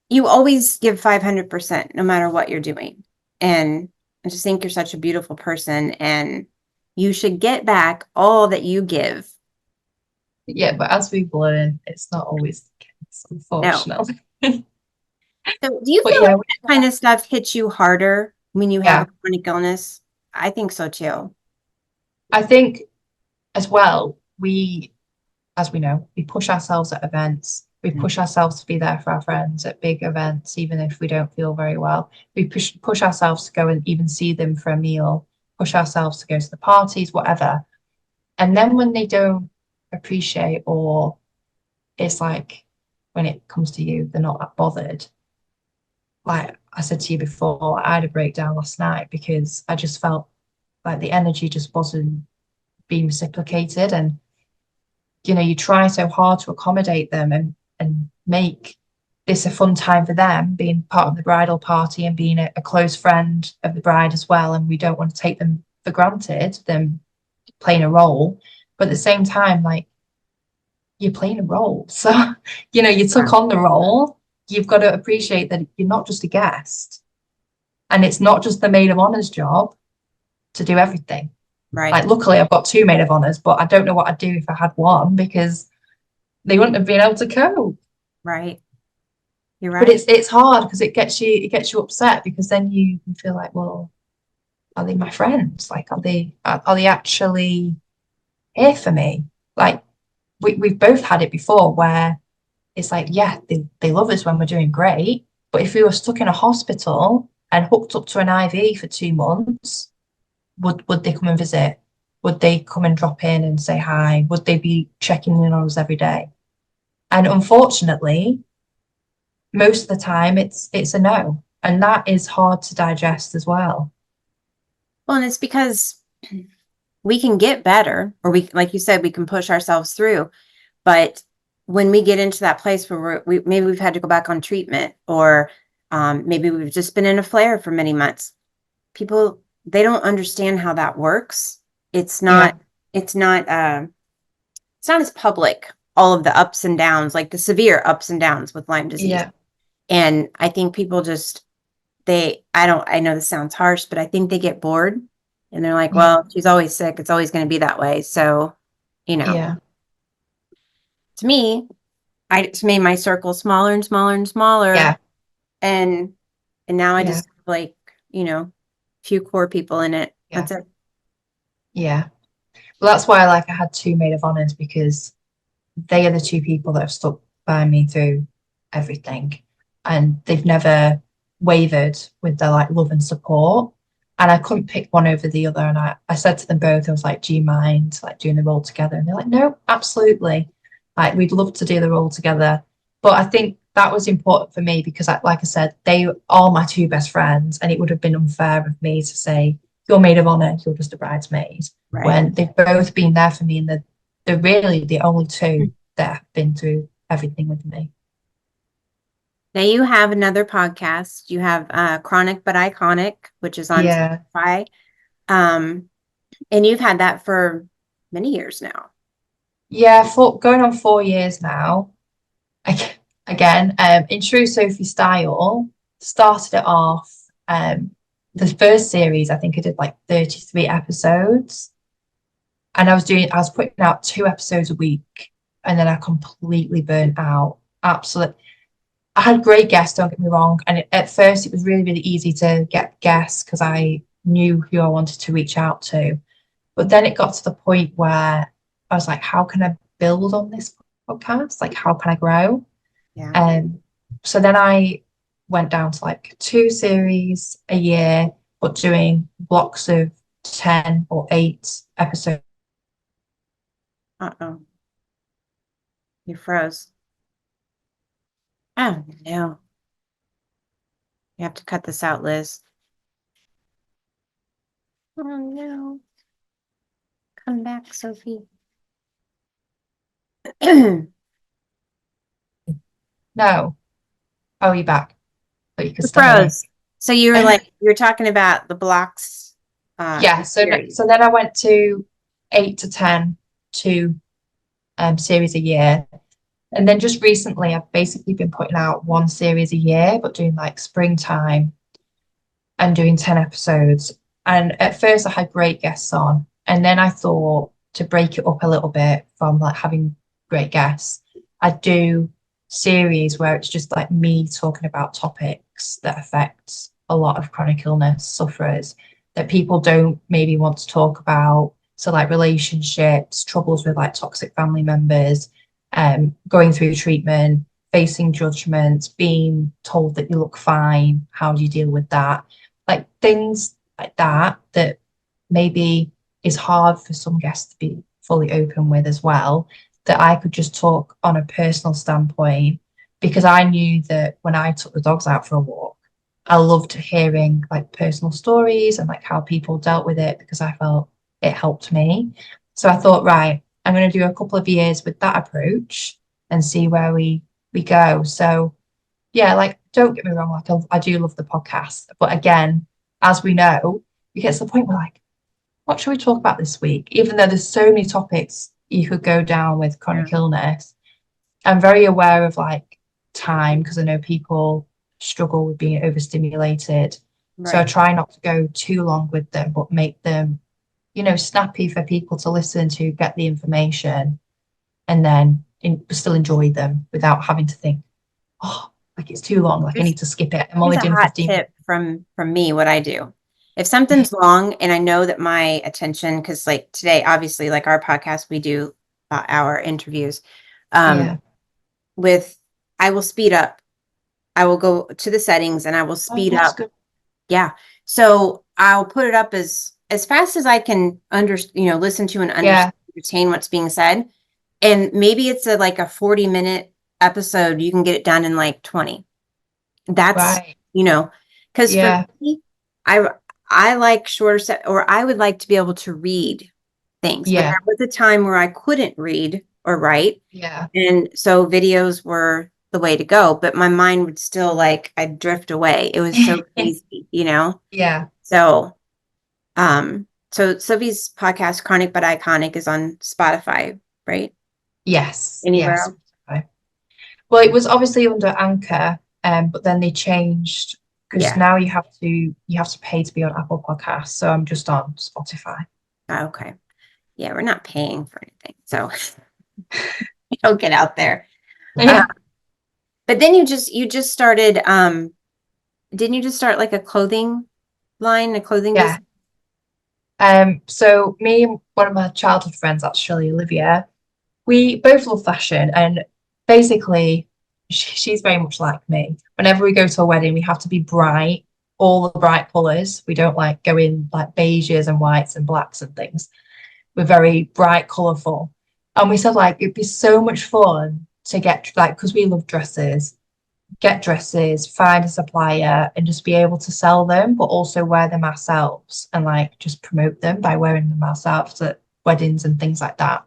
you always give 500% no matter what you're doing. And I just think you're such a beautiful person and you should get back all that you give. Yeah, but as we've learned, it's not always the case, No. unfortunately. So do you But feel yeah, like that kind of stuff hits you harder when you have yeah, a chronic illness? I think so too. I think as well, as we know, we push ourselves at events. We Mm. push ourselves to be there for our friends at big events, even if we don't feel very well. We push ourselves to go and even see them for a meal, push ourselves to go to the parties, whatever. And then when they don't appreciate, or it's like when it comes to you, they're not that bothered. Like I said to you before, I had a breakdown last night because I just felt like the energy just wasn't being reciprocated. And you try so hard to accommodate them and make this a fun time for them, being part of the bridal party and being a close friend of the bride as well. And we don't want to take them for granted, them playing a role. But at the same time, like you're playing a role. So, you Yeah. took on the role. You've got to appreciate that you're not just a guest. And it's not just the maid of honor's job to do everything. Right. Like, luckily, I've got two maid of honors, but I don't know what I'd do if I had one because they wouldn't have been able to cope. Right. You're But right. it's hard because it gets you upset because then you feel like, well, are they my friends? Like, are they actually here for me? Like, we've both had it before where it's like, yeah, they love us when we're doing great, but if we were stuck in a hospital and hooked up to an IV for 2 months, would they come and visit? Would they come and drop in and say hi? Would they be checking in on us every day? And unfortunately, most of the time it's a no. And that is hard to digest as well. Well, and it's because we can get better, or we, like you said, we can push ourselves through. But when we get into that place where maybe we've had to go back on treatment, or maybe we've just been in a flare for many months, people, they don't understand how that works. It's Yeah, not, it's not, it's not as public, all of the ups and downs, like the severe ups and downs with Lyme disease. yeah, And I think people just, I know this sounds harsh, but I think they get bored and they're like, yeah, well, she's always sick. It's always going to be that way. So, you know, yeah, to me, I just made my circle smaller and smaller and smaller. yeah, And, and now I yeah, just have like, few core people in it. yeah, That's it. yeah. Well, that's why like I had two maid of honors, because they are the two people that have stuck by me through everything. And they've never wavered with their like love and support. And I couldn't pick one over the other. And I said to them both, I was like, do you mind like doing the role together? And they're like, no, absolutely. Like we'd love to do the role together. But I think that was important for me because like I said, they are my two best friends. And it would have been unfair of me to say, you're maid of honor, you're just a bridesmaid, Right. when they've both been there for me and they're really the only two that have been through everything with me. Now you have another podcast. You have Chronic but Iconic, which is on Yeah. Spotify. Um, and you've had that for many years now. Yeah, going on 4 years now. Again, in true Sophie style, started it off. The first series, I think I did like 33 episodes. And I was putting out 2 episodes a week. And then I completely burnt out. Absolutely. I had great guests, don't get me wrong. And at first, it was really, really easy to get guests because I knew who I wanted to reach out to. But then it got to the point where I was like, how can I build on this podcast? Like, how can I grow? Yeah. Um, so then I went down to like 2 series a year, but doing blocks of 10 or 8 episodes. Uh-oh. You froze. Oh no. You have to cut this out, Liz. Oh no. Come back, Sophie. You No. Oh, you're back, but you could still hear me. froze. So you were like, you were talking about the blocks Yeah, series. so then I went to 8 to 10 to series a year. And then just recently I've basically been putting out 1 series a year, but doing like springtime and doing 10 episodes. And at first I had great guests on. And then I thought to break it up a little bit from like having great guests, I'd do series where it's just like me talking about topics that affect a lot of chronic illness sufferers that people don't maybe want to talk about. So like relationships, troubles with like toxic family members, going through treatment, facing judgments, being told that you look fine. How do you deal with that? Like things like that, that maybe is hard for some guests to be fully open with as well, that I could just talk on a personal standpoint, because I knew that when I took the dogs out for a walk, I loved hearing like personal stories and like how people dealt with it, because I felt it helped me. So I thought, right, I'm going to do a couple of years with that approach and see where we go. So yeah, like don't get me wrong, like I do love the podcast, but again, as we know, we get to the point where like, what should we talk about this week? Even though there's so many topics you could go down with Yeah. chronic illness, I'm very aware of like time, because I know people struggle with being overstimulated. So I Right. try not to go too long with them, but make them, snappy for people to listen to, get the information, and then still enjoy them without having to think, oh, like it's too long, like I Here's, need to skip it. I'm here's only a doing hot 15 tip minutes. from me, what I do. If something's long and I know that my attention, because like today, obviously, like our podcast, we do our interviews. Um, Yeah. with I will speed up. I will go to the settings and I will Oh, speed that's up. good. Yeah. So I'll put it up as fast as I can listen to and Yeah. understand, retain what's being said. And maybe it's like a 40-minute episode, you can get it done in like 20. That's, Right. because for Yeah. me, I I like shorter set, or I would like to be able to read things. But Yeah. there was a time where I couldn't read or write. Yeah. And so videos were the way to go, but my mind would still like I'd drift away. It was so easy. Yeah. So so Sophie's podcast, Chronic but Iconic, is on Spotify, right? Yes. Anywhere Yes. else? Okay. Well, it was obviously under Anchor, but then they changed because Yeah. now you have to pay to be on Apple Podcasts. So I'm just on Spotify. Okay. Yeah, we're not paying for anything. So don't get out there. Uh, Yeah. but then you just started didn't you just start like a clothing line, a clothing Yeah. business? So me and one of my childhood friends, actually, Olivia, we both love fashion, and basically, she's very much like me. Whenever we go to a wedding, we have to be bright, all the bright colors. We don't like go in like beiges and whites and blacks and things. We're very bright, colorful. And we said like it'd be so much fun to get like because we love dresses, get dresses, find a supplier, and just be able to sell them, but also wear them ourselves and like just promote them by wearing them ourselves at weddings and things like that.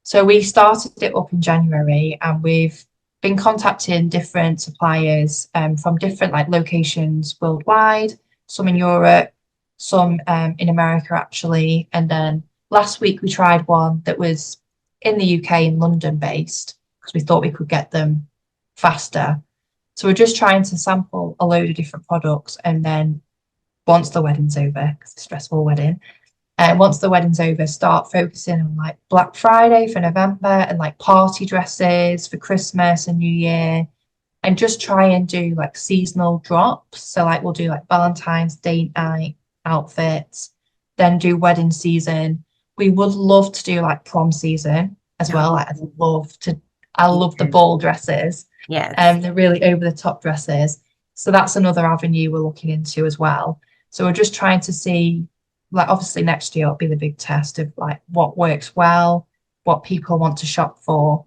So we started it up in January, and we've been contacting different suppliers from different like locations worldwide, some in Europe, some in America actually. And then last week we tried one that was in the UK in London based because we thought we could get them faster. So we're just trying to sample a load of different products, and then once the wedding's over, because it's a stressful wedding, once the wedding's over, start focusing on like Black Friday for November and like party dresses for Christmas and New Year, and just try and do like seasonal drops. So like we'll do like Valentine's Day night outfits, then do wedding season. We would love to do like prom season as well. No. Like I love the ball dresses. Yes. They're really over the top dresses. So that's another avenue we're looking into as well. So we're just trying to see, like obviously next year will be the big test of like what works well, what people want to shop for.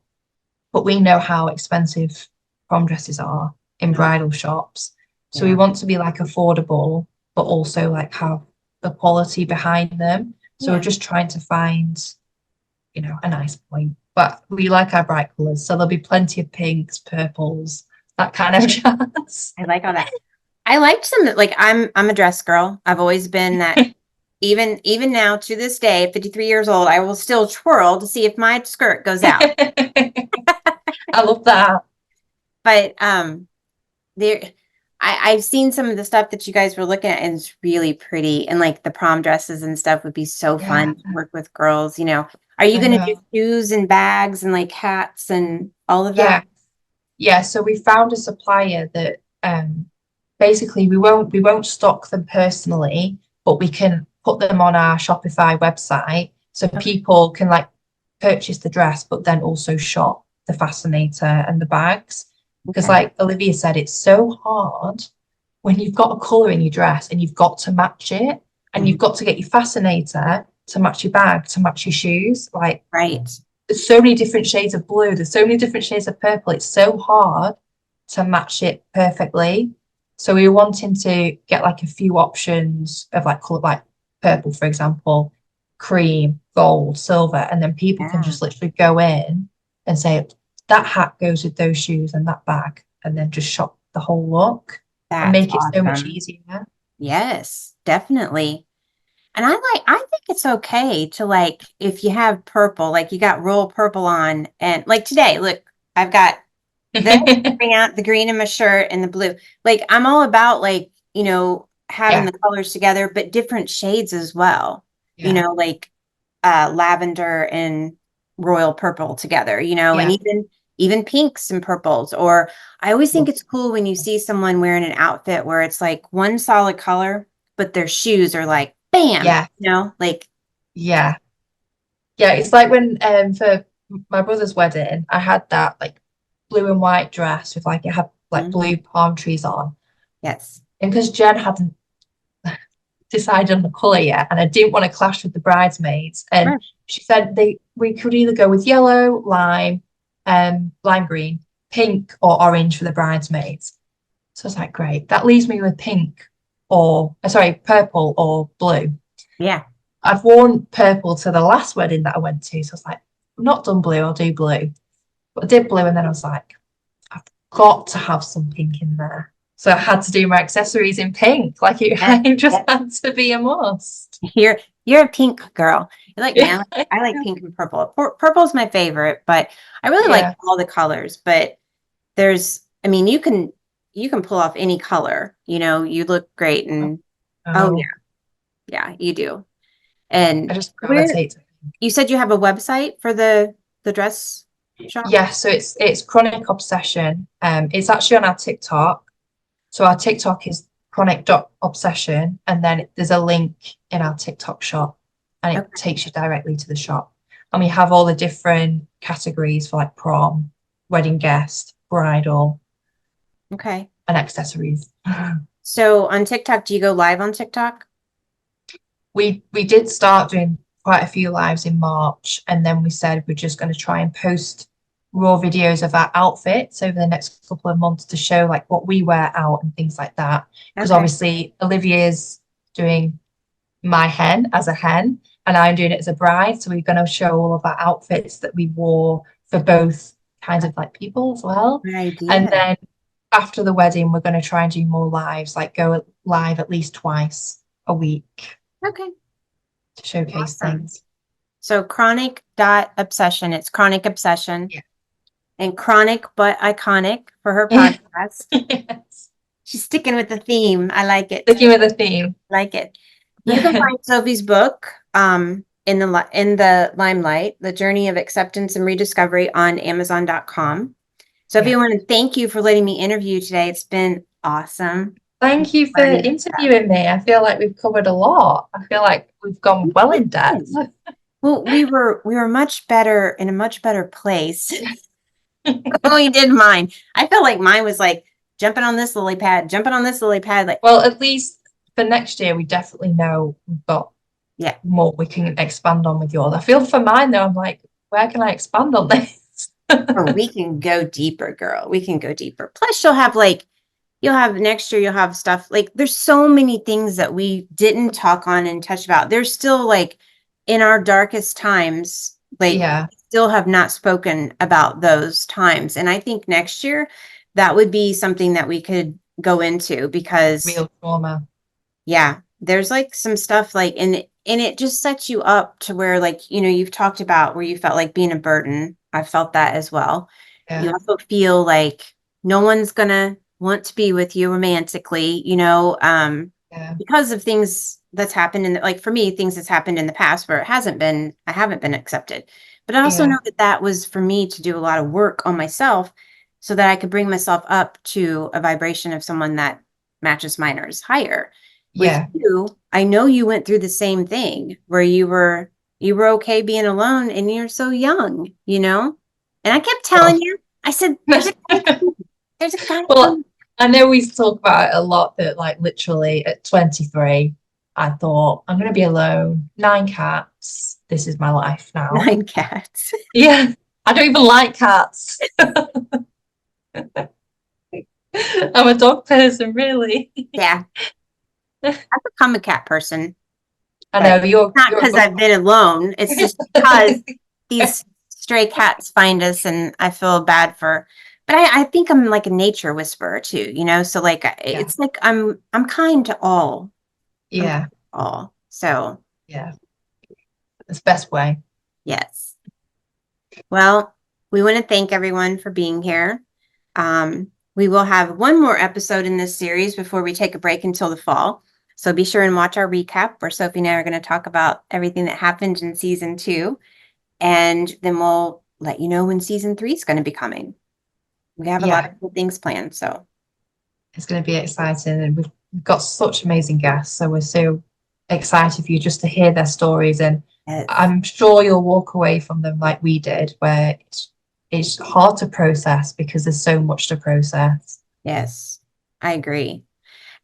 But we know how expensive prom dresses are in No. bridal shops. So we Yeah. want to be like affordable, but also like have the quality behind them. So we're Yeah. just trying to find, a nice point. But we like our bright colours. So there'll be plenty of pinks, purples, that kind of jazz. I like all that. I liked some like I'm a dress girl. I've always been that. Even now to this day, 53 years old, I will still twirl to see if my skirt goes out. I love that. But there I've seen some of the stuff that you guys were looking at, and it's really pretty. And like the prom dresses and stuff would be so Yeah, fun to work with girls. Are you I gonna do know. shoes and bags and like hats and all of that? Yeah, yeah. So we found a supplier that basically we won't stock them personally, but we can put them on our Shopify website so Okay. people can like purchase the dress, but then also shop the fascinator and the bags. Because Okay. like Olivia said, it's so hard when you've got a color in your dress and you've got to match it, and Mhm. you've got to get your fascinator to match your bag, to match your shoes. Like Right. there's so many different shades of blue, there's so many different shades of purple. It's so hard to match it perfectly. So we were wanting to get like a few options of like color, like purple, for example, cream, gold, silver, and then people can Yeah. just literally go in and say that hat goes with those shoes and that bag, and then just shop the whole look and That's make it so much awesome. easier. Yes, definitely. And I think it's okay to like if you have purple, like you got royal purple on, and like today, look, I've got this, bring out the green in my shirt and the blue. Like I'm all about like, having Yeah, the colors together, but different shades as well. yeah, Like lavender and royal purple together, and yeah. even pinks and purples. Or I always think it's cool when you see someone wearing an outfit where it's like one solid color, but their shoes are like bam, Yeah, like yeah. Yeah, it's like when for my brother's wedding, I had that like blue and white dress with like it had like mhm. blue palm trees on. Yes. And because Jen hadn't decided on the colour yet, and I didn't want to clash with the bridesmaids, and Sure. she said we could either go with yellow, lime green. pink or orange for the bridesmaids. So I was like, great. That leaves me with pink or, sorry, purple or blue. Yeah. I've worn purple to the last wedding that I went to. So I was like, I'm not done blue, I'll do blue. But I did blue, and then I was like, I've got to have some pink in there. So I had to do my accessories in pink. Like Yeah. it just Yeah. had to be a must. You're a pink girl. You're like me. Yeah. I like pink and purple. Purple's my favorite, but I really like Yeah. all the colors. But I mean, you can pull off any color. You look great, and oh yeah, Oh, yeah, you do. I And just where gravitate to. you said you have a website for the dress shop? Yeah, so it's chronic obsession. It's actually on our TikTok. So our TikTok is chronic.obsession, and then there's a link in our TikTok shop, and it Okay. takes you directly to the shop. And we have all the different categories for like prom, wedding guest, bridal, Okay. and accessories. So on TikTok, do you go live on TikTok? We did start doing quite a few lives in March, and then we said we're just going to try and post raw videos of our outfits over the next couple of months to show like what we wear out and things like that. Because Okay. obviously Olivia's doing my hen as a hen, and I'm doing it as a bride. So we're going to show all of our outfits that we wore for both kinds of like people as well. Good And idea. then after the wedding, we're going to try and do more lives, like go live at least twice a week Okay. to showcase Awesome. things. So chronic dot obsession. It's chronic obsession Yeah. and chronic but iconic for her Yes. podcast. She's sticking with the theme. I like it. Sticking with the theme. Like it. You can find Sophie's book in the limelight, The Journey of Acceptance and Rediscovery on Amazon.com. Sophie, Yeah. I want to thank you for letting me interview today. It's been awesome Thank you for learning stuff. interviewing me. I feel like we've covered a lot. I feel like we've gone well in depth. Well, we were much better in a much better place. Oh, you did mine. I felt like mine was like jumping on this lily pad, jumping on this lily pad. Like, Well, at least for next year, we definitely know we've got yeah, more we can expand on with yours. I feel for mine though, I'm like, where can I expand on this? oh, we can go deeper, girl. We can go deeper. Plus, you'll have next year, you'll have stuff like there's so many things that we didn't talk on and touch about. There's still like in our darkest times, like Yeah, still have not spoken about those times. And I think next year that would be something that we could go into because real trauma. yeah, there's like some stuff like and it just sets you up to where like, you've talked about where you felt like being a burden. I felt that as well. You Yeah, also feel like no one's gonna want to be with you romantically, yeah, because of things that's happened like for me, things that's happened in the past where I haven't been accepted. But I also yeah, know that that was for me to do a lot of work on myself so that I could bring myself up to a vibration of someone that matches mine or is higher. With yeah. you, I know you went through the same thing where you were okay being alone and you're so young. And I kept telling Well, you, I said, there's a guy coming. There's a guy well, coming. I know we talk about it a lot that like literally at 23, I thought I'm gonna be alone, 9 cats. This is my life now. 9 cats. Yeah, I don't even like cats. I'm a dog person, really. Yeah, I've become a cat person, I but know not you're a because good I've been alone. It's just because one. these stray cats find us and I feel bad but I think I'm like a nature whisperer too. So like Yeah, it's like I'm kind to all. I'm kind yeah, to all. So yeah. It's best way. yes. Well, we want to thank everyone for being here. We will have one more episode in this series before we take a break until the fall. So be sure and watch our recap where Sophie and I are going to talk about everything that happened in season 2. And then we'll let you know when season 3 is going to be coming. We have a lot Yeah, of good things planned. So it's going to be exciting, and we've got such amazing guests, so we're so excited for you just to hear their stories, and yes, I'm sure you'll walk away from them like we did, where it's hard to process because there's so much to process. yes, I agree.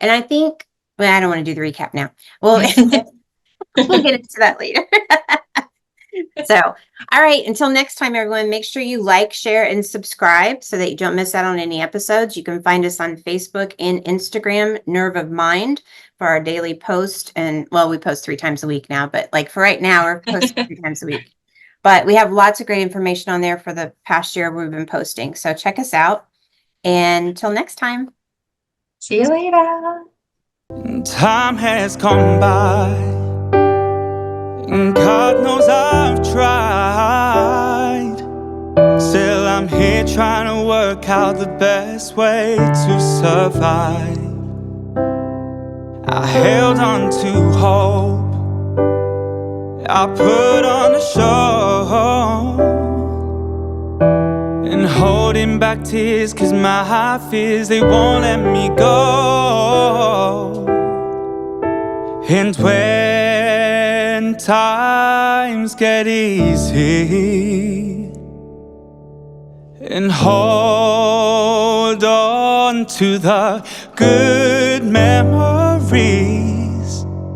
And I think, well, I don't want to do the recap now. Well, we'll get into that later. So, all right, until next time, everyone, make sure you like, share, and subscribe so that you don't miss out on any episodes. You can find us on Facebook and Instagram, Nerve of Mind, for our daily post. And well, we post 3 times a week now, but like for right now, we're posting 3 times a week. But we have lots of great information on there for the past year we've been posting. So check us out. And until next time. See you later. Time has gone by, and God knows I've tried. Still I'm here trying to work out the best way to survive. I held on to hope, I put on a show, and holding back tears cause my fears, they won't let me go. And when times get easy, and hold on to the good memories,